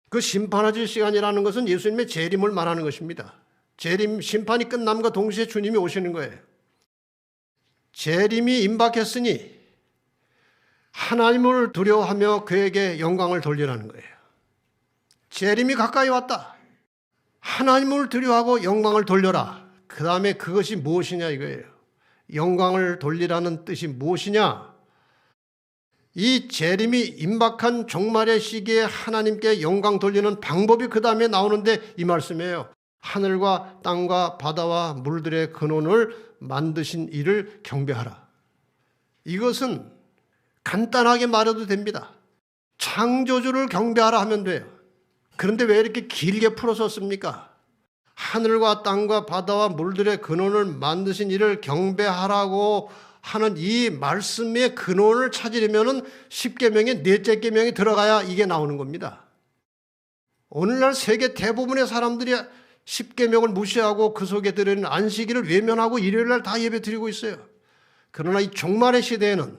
Speaker 1: 그 심판하실 시간이라는 것은 예수님의 재림을 말하는 것입니다. 재림, 심판이 끝남과 동시에 주님이 오시는 거예요. 재림이 임박했으니 하나님을 두려워하며 그에게 영광을 돌리라는 거예요. 재림이 가까이 왔다. 하나님을 두려워하고 영광을 돌려라. 그 다음에 그것이 무엇이냐 이거예요. 영광을 돌리라는 뜻이 무엇이냐? 이 재림이 임박한 종말의 시기에 하나님께 영광 돌리는 방법이 그 다음에 나오는데 이 말씀이에요. 하늘과 땅과 바다와 물들의 근원을 만드신 이를 경배하라. 이것은 간단하게 말해도 됩니다. 창조주를 경배하라 하면 돼요. 그런데 왜 이렇게 길게 풀어서 씁니까? 하늘과 땅과 바다와 물들의 근원을 만드신 이를 경배하라고 하는 이 말씀의 근원을 찾으려면 10계명의 넷째 계명이 들어가야 이게 나오는 겁니다. 오늘날 세계 대부분의 사람들이 10계명을 무시하고 그 속에 들어있는 안식일을 외면하고 일요일날 다 예배 드리고 있어요. 그러나 이 종말의 시대에는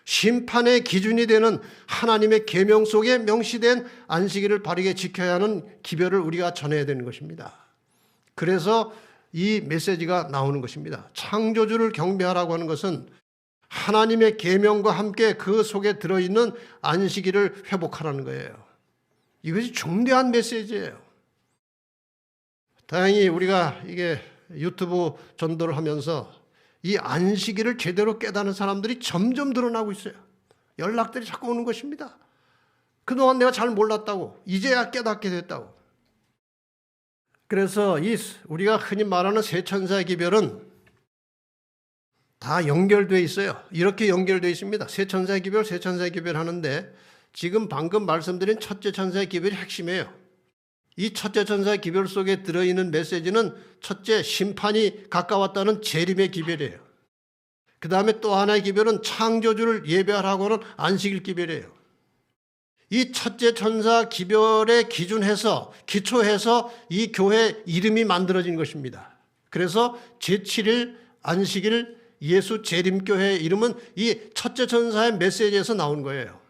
Speaker 1: 심판의 기준이 되는 하나님의 계명 속에 명시된 안식일을 바르게 지켜야 하는 기별을 우리가 전해야 되는 것입니다. 그래서 이 메시지가 나오는 것입니다. 창조주를 경배하라고 하는 것은 하나님의 계명과 함께 그 속에 들어있는 안식일을 회복하라는 거예요. 이것이 중대한 메시지예요. 다행히 우리가 이게 유튜브 전도를 하면서 이 안식일을 제대로 깨닫는 사람들이 점점 늘어나고 있어요. 연락들이 자꾸 오는 것입니다. 그동안 내가 잘 몰랐다고, 이제야 깨닫게 됐다고. 그래서 우리가 흔히 말하는 세 천사의 기별은 다 연결되어 있어요. 이렇게 연결되어 있습니다. 세 천사의 기별, 세 천사의 기별 하는데 지금 방금 말씀드린 첫째 천사의 기별이 핵심이에요. 이 첫째 천사의 기별 속에 들어있는 메시지는 첫째, 심판이 가까웠다는 재림의 기별이에요. 그 다음에 또 하나의 기별은 창조주를 예배하라고 하는 안식일 기별이에요. 이 첫째 천사 기별에 기초해서 이 교회 이름이 만들어진 것입니다. 그래서 제7일 안식일 예수 재림교회 이름은 이 첫째 천사의 메시지에서 나온 거예요.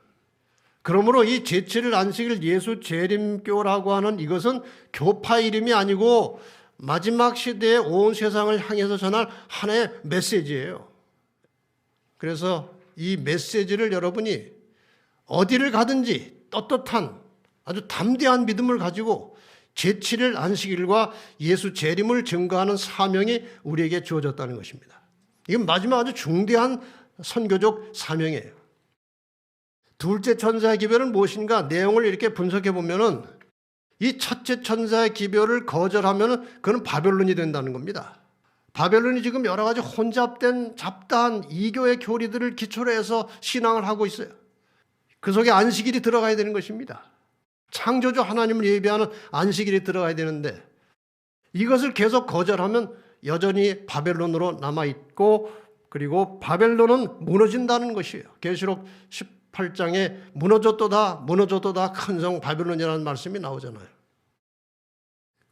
Speaker 1: 그러므로 이 제7일 안식일 예수 재림교라고 하는 이것은 교파 이름이 아니고 마지막 시대에 온 세상을 향해서 전할 하나의 메시지예요. 그래서 이 메시지를 여러분이 어디를 가든지 떳떳한 아주 담대한 믿음을 가지고 제7일 안식일과 예수 재림을 증거하는 사명이 우리에게 주어졌다는 것입니다. 이건 마지막 아주 중대한 선교적 사명이에요. 둘째 천사의 기별은 무엇인가? 내용을 이렇게 분석해 보면은 이 첫째 천사의 기별을 거절하면 그건 바벨론이 된다는 겁니다. 바벨론이 지금 여러 가지 혼잡된 잡다한 이교의 교리들을 기초로 해서 신앙을 하고 있어요. 그 속에 안식일이 들어가야 되는 것입니다. 창조주 하나님을 예배하는 안식일이 들어가야 되는데 이것을 계속 거절하면 여전히 바벨론으로 남아있고, 그리고 바벨론은 무너진다는 것이에요. 계시록 18장에 무너졌도다 큰 성 바벨론이라는 말씀이 나오잖아요.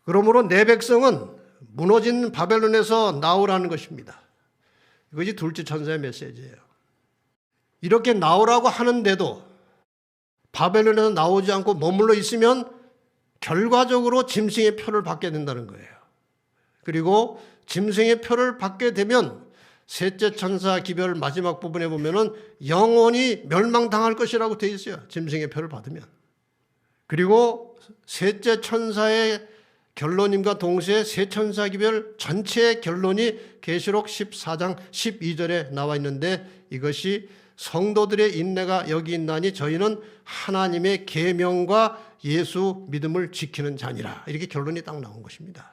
Speaker 1: 그러므로 내 백성은 무너진 바벨론에서 나오라는 것입니다. 이것이 둘째 천사의 메시지예요. 이렇게 나오라고 하는데도 바벨론에서 나오지 않고 머물러 있으면 결과적으로 짐승의 표를 받게 된다는 거예요. 그리고 짐승의 표를 받게 되면 셋째 천사 기별 마지막 부분에 보면은 영원히 멸망당할 것이라고 되어 있어요. 짐승의 표를 받으면. 그리고 셋째 천사의 결론임과 동시에 세 천사 기별 전체의 결론이 계시록 14장 12절에 나와 있는데, 이것이 성도들의 인내가 여기 있나니 저희는 하나님의 계명과 예수 믿음을 지키는 자니라. 이렇게 결론이 딱 나온 것입니다.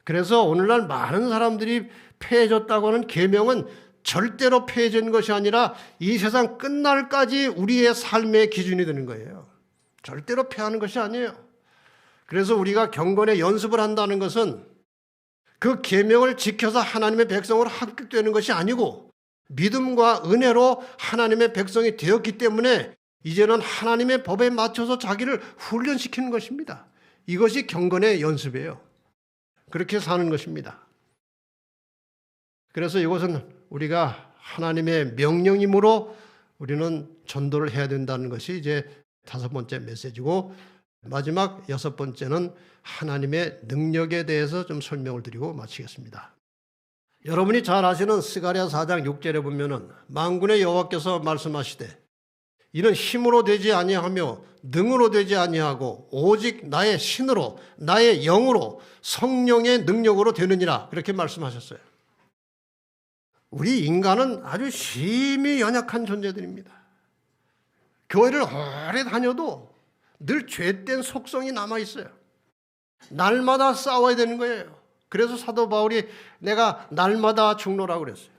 Speaker 1: 그래서 오늘날 많은 사람들이 폐해졌다고 하는 계명은 절대로 폐해진 것이 아니라 이 세상 끝날까지 우리의 삶의 기준이 되는 거예요. 절대로 폐하는 것이 아니에요. 그래서 우리가 경건의 연습을 한다는 것은 그 계명을 지켜서 하나님의 백성으로 합격되는 것이 아니고 믿음과 은혜로 하나님의 백성이 되었기 때문에 이제는 하나님의 법에 맞춰서 자기를 훈련시키는 것입니다. 이것이 경건의 연습이에요. 그렇게 사는 것입니다. 그래서 이것은 우리가 하나님의 명령이므로 우리는 전도를 해야 된다는 것이 이제 다섯 번째 메시지고, 마지막 여섯 번째는 하나님의 능력에 대해서 좀 설명을 드리고 마치겠습니다. 여러분이 잘 아시는 스가랴 4장 6절에 보면은 만군의 여호와께서 말씀하시되 이는 힘으로 되지 아니하며 능으로 되지 아니하고 오직 나의 신으로 나의 영으로 성령의 능력으로 되느니라, 그렇게 말씀하셨어요. 우리 인간은 아주 심히 연약한 존재들입니다. 교회를 오래 다녀도 늘 죄된 속성이 남아있어요. 날마다 싸워야 되는 거예요. 그래서 사도 바울이 내가 날마다 죽노라고 그랬어요.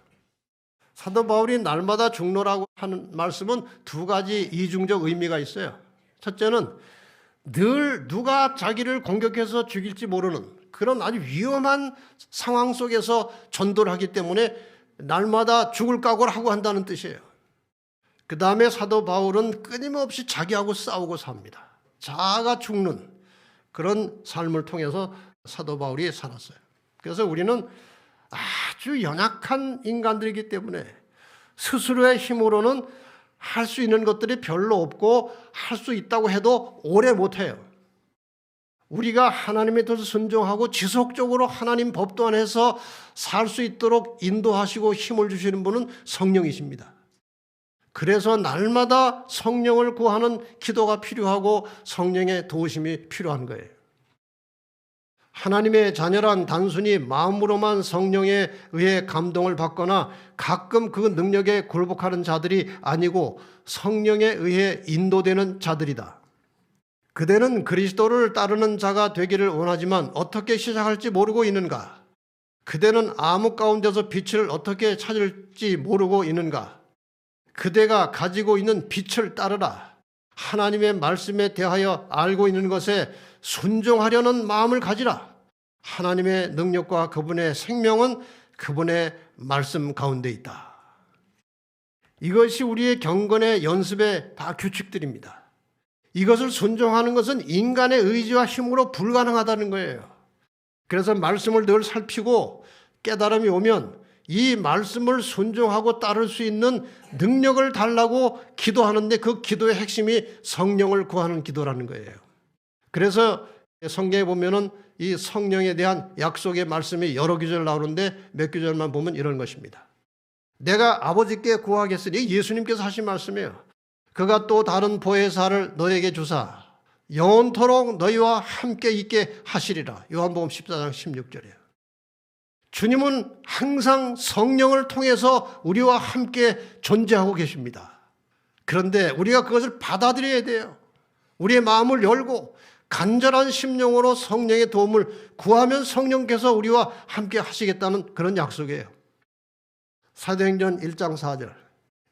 Speaker 1: 사도 바울이 날마다 죽노라고 하는 말씀은 두 가지 이중적 의미가 있어요. 첫째는 늘 누가 자기를 공격해서 죽일지 모르는 그런 아주 위험한 상황 속에서 전도를 하기 때문에 날마다 죽을 각오를 하고 한다는 뜻이에요. 그 다음에 사도 바울은 끊임없이 자기하고 싸우고 삽니다. 자아가 죽는 그런 삶을 통해서 사도 바울이 살았어요. 그래서 우리는 아주 연약한 인간들이기 때문에 스스로의 힘으로는 할 수 있는 것들이 별로 없고 할 수 있다고 해도 오래 못해요. 우리가 하나님의 뜻을 순종하고 지속적으로 하나님 법도 안에서 살 수 있도록 인도하시고 힘을 주시는 분은 성령이십니다. 그래서 날마다 성령을 구하는 기도가 필요하고 성령의 도우심이 필요한 거예요. 하나님의 자녀란 단순히 마음으로만 성령에 의해 감동을 받거나 가끔 그 능력에 굴복하는 자들이 아니고 성령에 의해 인도되는 자들이다. 그대는 그리스도를 따르는 자가 되기를 원하지만 어떻게 시작할지 모르고 있는가? 그대는 암흑 가운데서 빛을 어떻게 찾을지 모르고 있는가? 그대가 가지고 있는 빛을 따르라. 하나님의 말씀에 대하여 알고 있는 것에 순종하려는 마음을 가지라. 하나님의 능력과 그분의 생명은 그분의 말씀 가운데 있다. 이것이 우리의 경건의 연습의 다 규칙들입니다. 이것을 순종하는 것은 인간의 의지와 힘으로 불가능하다는 거예요. 그래서 말씀을 늘 살피고 깨달음이 오면 이 말씀을 순종하고 따를 수 있는 능력을 달라고 기도하는데 그 기도의 핵심이 성령을 구하는 기도라는 거예요. 그래서 성경에 보면은 이 성령에 대한 약속의 말씀이 여러 구절 나오는데 몇 구절만 보면 이런 것입니다. 내가 아버지께 구하겠으니 예수님께서 하신 말씀이에요. 그가 또 다른 보혜사를 너에게 주사 영원토록 너희와 함께 있게 하시리라. 요한복음 14장 16절이에요. 주님은 항상 성령을 통해서 우리와 함께 존재하고 계십니다. 그런데 우리가 그것을 받아들여야 돼요. 우리의 마음을 열고 간절한 심령으로 성령의 도움을 구하면 성령께서 우리와 함께 하시겠다는 그런 약속이에요. 사도행전 1장 4절.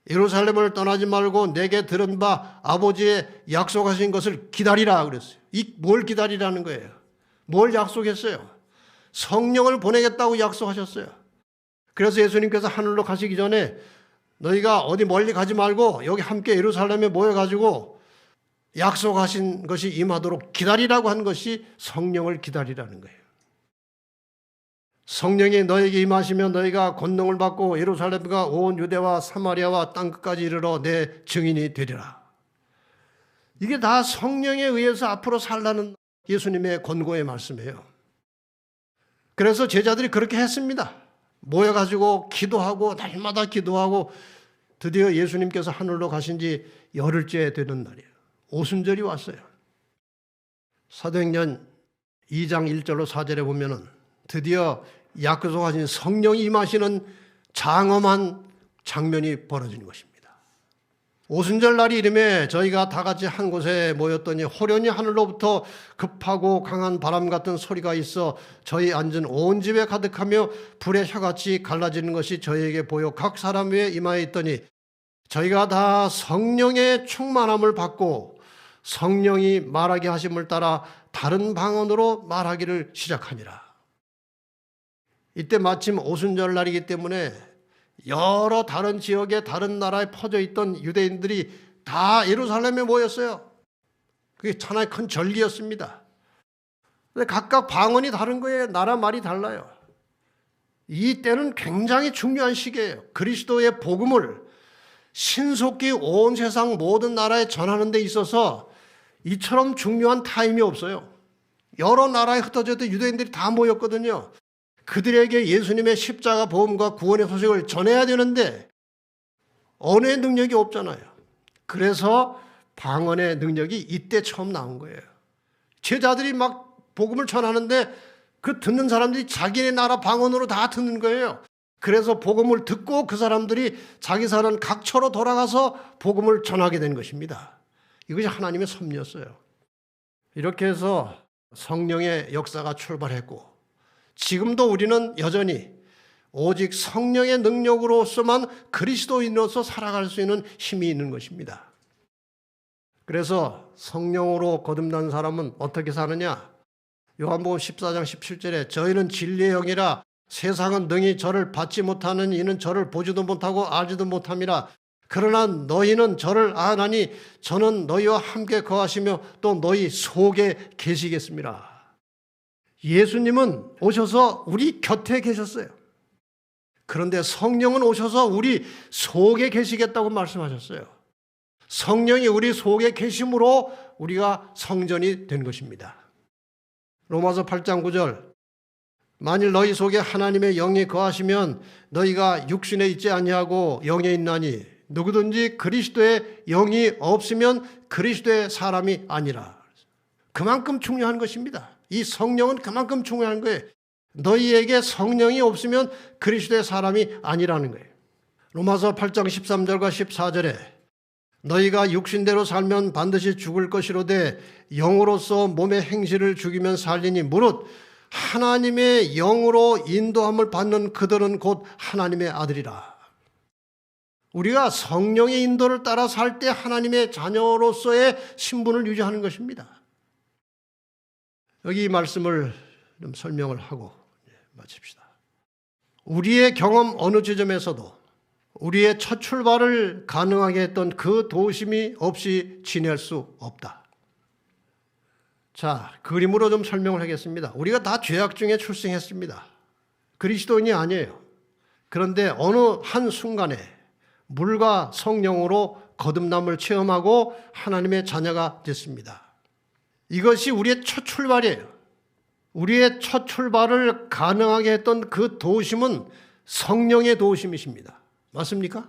Speaker 1: 예루살렘을 떠나지 말고 내게 들은 바 아버지의 약속하신 것을 기다리라 그랬어요. 뭘 기다리라는 거예요? 뭘 약속했어요? 성령을 보내겠다고 약속하셨어요. 그래서 예수님께서 하늘로 가시기 전에 너희가 어디 멀리 가지 말고 여기 함께 예루살렘에 모여가지고 약속하신 것이 임하도록 기다리라고 한 것이 성령을 기다리라는 거예요. 성령이 너에게 임하시면 너희가 권능을 받고 예루살렘과 온 유대와 사마리아와 땅끝까지 이르러 내 증인이 되리라. 이게 다 성령에 의해서 앞으로 살라는 예수님의 권고의 말씀이에요. 그래서 제자들이 그렇게 했습니다. 모여가지고 기도하고 날마다 기도하고 드디어 예수님께서 하늘로 가신 지 열흘째 되는 날이에요. 오순절이 왔어요. 사도행전 2장 1절로 4절에 보면은 드디어 약속하신 성령이 임하시는 장엄한 장면이 벌어지는 것입니다. 오순절 날이 이름에 저희가 다 같이 한 곳에 모였더니 호련히 하늘로부터 급하고 강한 바람 같은 소리가 있어 저희 앉은 온 집에 가득하며 불의 혀같이 갈라지는 것이 저희에게 보여 각 사람 위에 임하여 있더니 저희가 다 성령의 충만함을 받고 성령이 말하게 하심을 따라 다른 방언으로 말하기를 시작하니라. 이때 마침 오순절 날이기 때문에 여러 다른 지역에 다른 나라에 퍼져 있던 유대인들이 다 예루살렘에 모였어요. 그게 하나의 큰 절기였습니다. 근데 각각 방언이 다른 거예요. 나라 말이 달라요. 이 때는 굉장히 중요한 시기예요. 그리스도의 복음을 신속히 온 세상 모든 나라에 전하는 데 있어서 이처럼 중요한 타임이 없어요. 여러 나라에 흩어져 있던 유대인들이 다 모였거든요. 그들에게 예수님의 십자가 보험과 구원의 소식을 전해야 되는데 언어의 능력이 없잖아요. 그래서 방언의 능력이 이때 처음 나온 거예요. 제자들이 막 복음을 전하는데 그 듣는 사람들이 자기네 나라 방언으로 다 듣는 거예요. 그래서 복음을 듣고 그 사람들이 자기 사는 각처로 돌아가서 복음을 전하게 된 것입니다. 이것이 하나님의 섭리였어요. 이렇게 해서 성령의 역사가 출발했고 지금도 우리는 여전히 오직 성령의 능력으로서만 그리스도인으로서 살아갈 수 있는 힘이 있는 것입니다. 그래서 성령으로 거듭난 사람은 어떻게 사느냐? 요한복음 14장 17절에 저희는 진리의 영이라 세상은 능히 저를 받지 못하는 이는 저를 보지도 못하고 알지도 못함이라. 그러나 너희는 저를 아나니 저는 너희와 함께 거하시며 또 너희 속에 계시겠습니다. 예수님은 오셔서 우리 곁에 계셨어요. 그런데 성령은 오셔서 우리 속에 계시겠다고 말씀하셨어요. 성령이 우리 속에 계심으로 우리가 성전이 된 것입니다. 로마서 8장 9절 만일 너희 속에 하나님의 영이 거하시면 너희가 육신에 있지 아니하고 영에 있나니 누구든지 그리스도의 영이 없으면 그리스도의 사람이 아니라. 그만큼 중요한 것입니다. 이 성령은 그만큼 중요한 거예요. 너희에게 성령이 없으면 그리스도의 사람이 아니라는 거예요. 로마서 8장 13절과 14절에 너희가 육신대로 살면 반드시 죽을 것이로되 영으로서 몸의 행실을 죽이면 살리니 무릇 하나님의 영으로 인도함을 받는 그들은 곧 하나님의 아들이라. 우리가 성령의 인도를 따라 살 때 하나님의 자녀로서의 신분을 유지하는 것입니다. 여기 이 말씀을 좀 설명을 하고 마칩시다. 우리의 경험 어느 지점에서도 우리의 첫 출발을 가능하게 했던 그 도심이 없이 지낼 수 없다. 자, 그림으로 좀 설명을 하겠습니다. 우리가 다 죄악 중에 출생했습니다. 그리스도인이 아니에요. 그런데 어느 한 순간에 물과 성령으로 거듭남을 체험하고 하나님의 자녀가 됐습니다. 이것이 우리의 첫 출발이에요. 우리의 첫 출발을 가능하게 했던 그 도우심은 성령의 도우심이십니다. 맞습니까?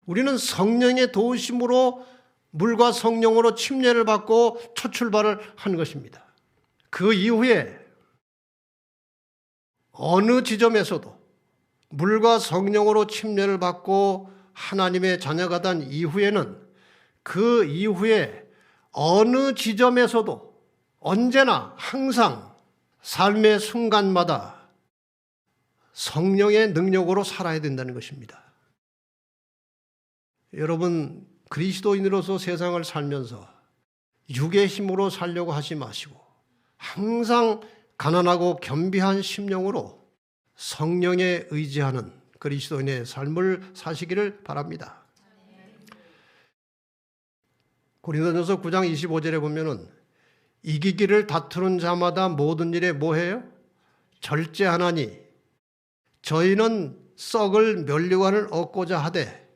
Speaker 1: 우리는 성령의 도우심으로 물과 성령으로 침례를 받고 첫 출발을 한 것입니다. 그 이후에 어느 지점에서도 물과 성령으로 침례를 받고 하나님의 자녀가 된 이후에는 그 이후에 어느 지점에서도 언제나 항상 삶의 순간마다 성령의 능력으로 살아야 된다는 것입니다. 여러분, 그리스도인으로서 세상을 살면서 육의 힘으로 살려고 하지 마시고 항상 가난하고 겸비한 심령으로 성령에 의지하는 그리스도인의 삶을 사시기를 바랍니다. 고린도전서 9장 25절에 보면은 이기기를 다투는 자마다 모든 일에 뭐해요? 절제하나니 저희는 썩을 면류관을 얻고자 하되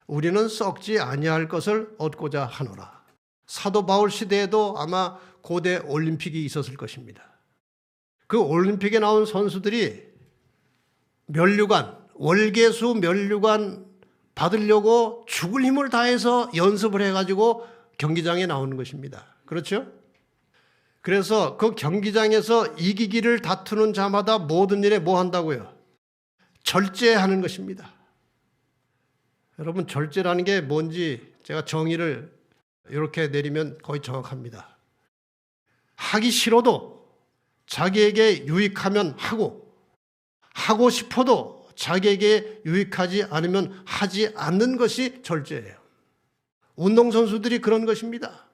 Speaker 1: 우리는 썩지 아니할 것을 얻고자 하노라. 사도 바울 시대에도 아마 고대 올림픽이 있었을 것입니다. 그 올림픽에 나온 선수들이 면류관, 월계수 면류관 받으려고 죽을 힘을 다해서 연습을 해가지고 경기장에 나오는 것입니다. 그렇죠? 그래서 그 경기장에서 이기기를 다투는 자마다 모든 일에 뭐 한다고요? 절제하는 것입니다. 여러분, 절제라는 게 뭔지 제가 정의를 이렇게 내리면 거의 정확합니다. 하기 싫어도 자기에게 유익하면 하고 싶어도 자기에게 유익하지 않으면 하지 않는 것이 절제예요. 운동선수들이 그런 것입니다.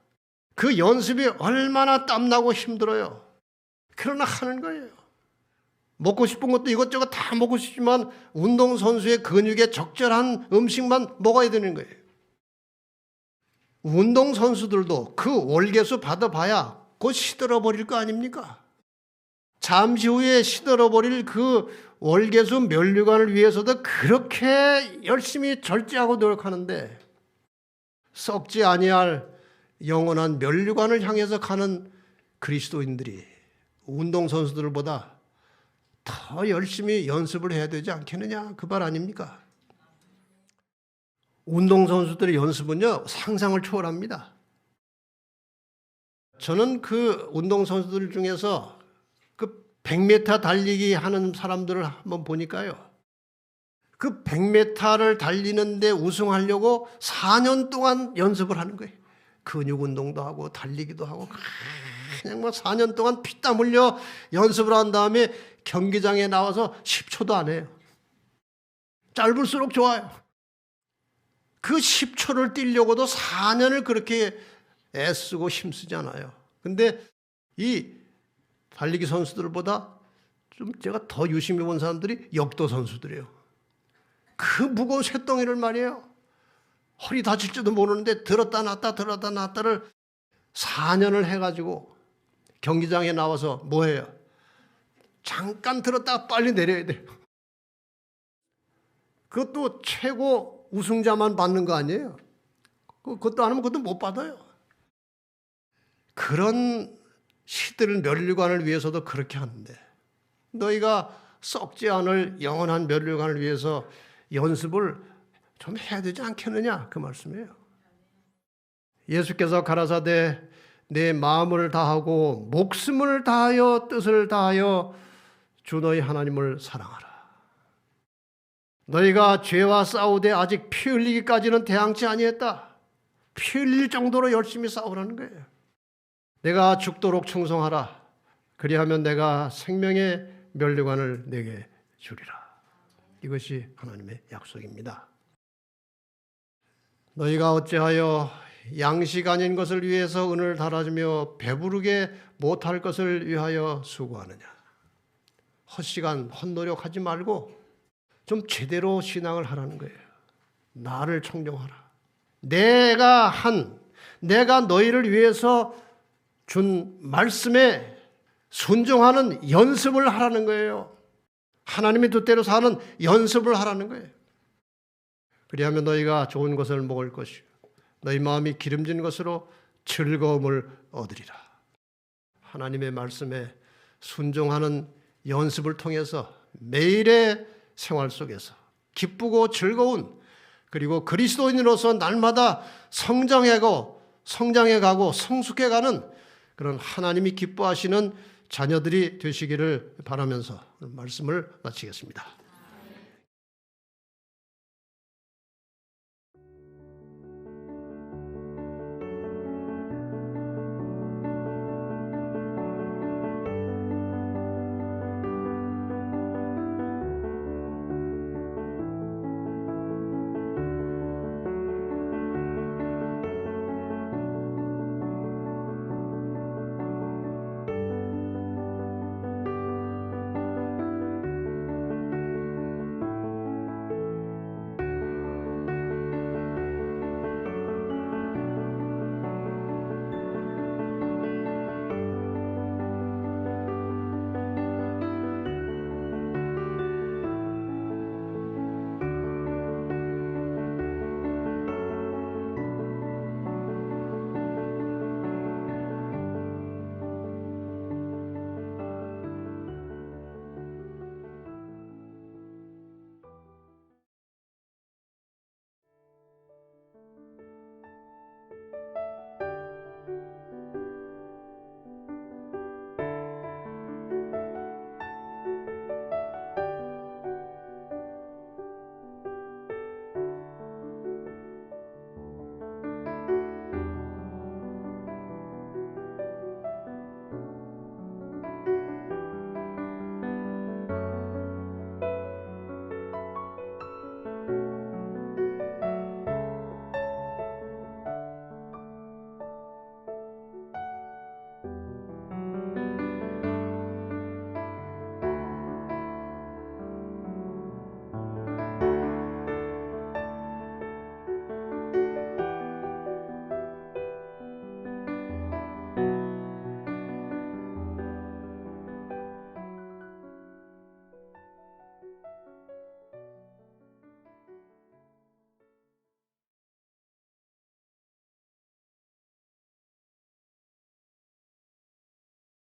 Speaker 1: 그 연습이 얼마나 땀나고 힘들어요. 그러나 하는 거예요. 먹고 싶은 것도 이것저것 다 먹고 싶지만 운동선수의 근육에 적절한 음식만 먹어야 되는 거예요. 운동선수들도 그 월계수 받아봐야 곧 시들어버릴 거 아닙니까? 잠시 후에 시들어버릴 그 월계수 면류관을 위해서도 그렇게 열심히 절제하고 노력하는데 썩지 아니할 영원한 면류관을 향해서 가는 그리스도인들이 운동선수들보다 더 열심히 연습을 해야 되지 않겠느냐, 그 말 아닙니까? 운동선수들의 연습은요, 상상을 초월합니다. 저는 그 운동선수들 중에서 그 100m 달리기 하는 사람들을 한번 보니까요, 그 100m를 달리는데 우승하려고 4년 동안 연습을 하는 거예요. 근육 운동도 하고 달리기도 하고 그냥 뭐 4년 동안 피땀 흘려 연습을 한 다음에 경기장에 나와서 10초도 안 해요. 짧을수록 좋아요. 그 10초를 뛰려고도 4년을 그렇게 애쓰고 힘쓰잖아요. 근데 이 달리기 선수들보다 좀 제가 더 유심히 본 사람들이 역도 선수들이에요. 그 무거운 쇳덩이를 말이에요. 허리 다칠지도 모르는데 들었다 놨다를 4년을 해가지고 경기장에 나와서 뭐 해요? 잠깐 들었다가 빨리 내려야 돼요. 그것도 최고 우승자만 받는 거 아니에요? 그것도 안 하면 그것도 못 받아요. 그런 시들 면류관을 위해서도 그렇게 하는데 너희가 썩지 않을 영원한 면류관을 위해서 연습을 좀 해야 되지 않겠느냐, 그 말씀이에요. 예수께서 가라사대 내 마음을 다하고 목숨을 다하여 뜻을 다하여 주 너희 하나님을 사랑하라. 너희가 죄와 싸우되 아직 피 흘리기까지는 대항치 아니했다. 피 흘릴 정도로 열심히 싸우라는 거예요. 내가 죽도록 충성하라. 그리하면 내가 생명의 면류관을 내게 주리라. 이것이 하나님의 약속입니다. 너희가 어찌하여 양식 아닌 것을 위해서 은을 달아주며 배부르게 못할 것을 위하여 수고하느냐. 헛시간 헛노력하지 말고 좀 제대로 신앙을 하라는 거예요. 나를 청정하라. 내가 너희를 위해서 준 말씀에 순종하는 연습을 하라는 거예요. 하나님의 뜻대로 사는 연습을 하라는 거예요. 그리하면 너희가 좋은 것을 먹을 것이요 너희 마음이 기름진 것으로 즐거움을 얻으리라. 하나님의 말씀에 순종하는 연습을 통해서 매일의 생활 속에서 기쁘고 즐거운, 그리고 그리스도인으로서 날마다 성장해가고 성숙해가는 그런 하나님이 기뻐하시는 자녀들이 되시기를 바라면서 말씀을 마치겠습니다.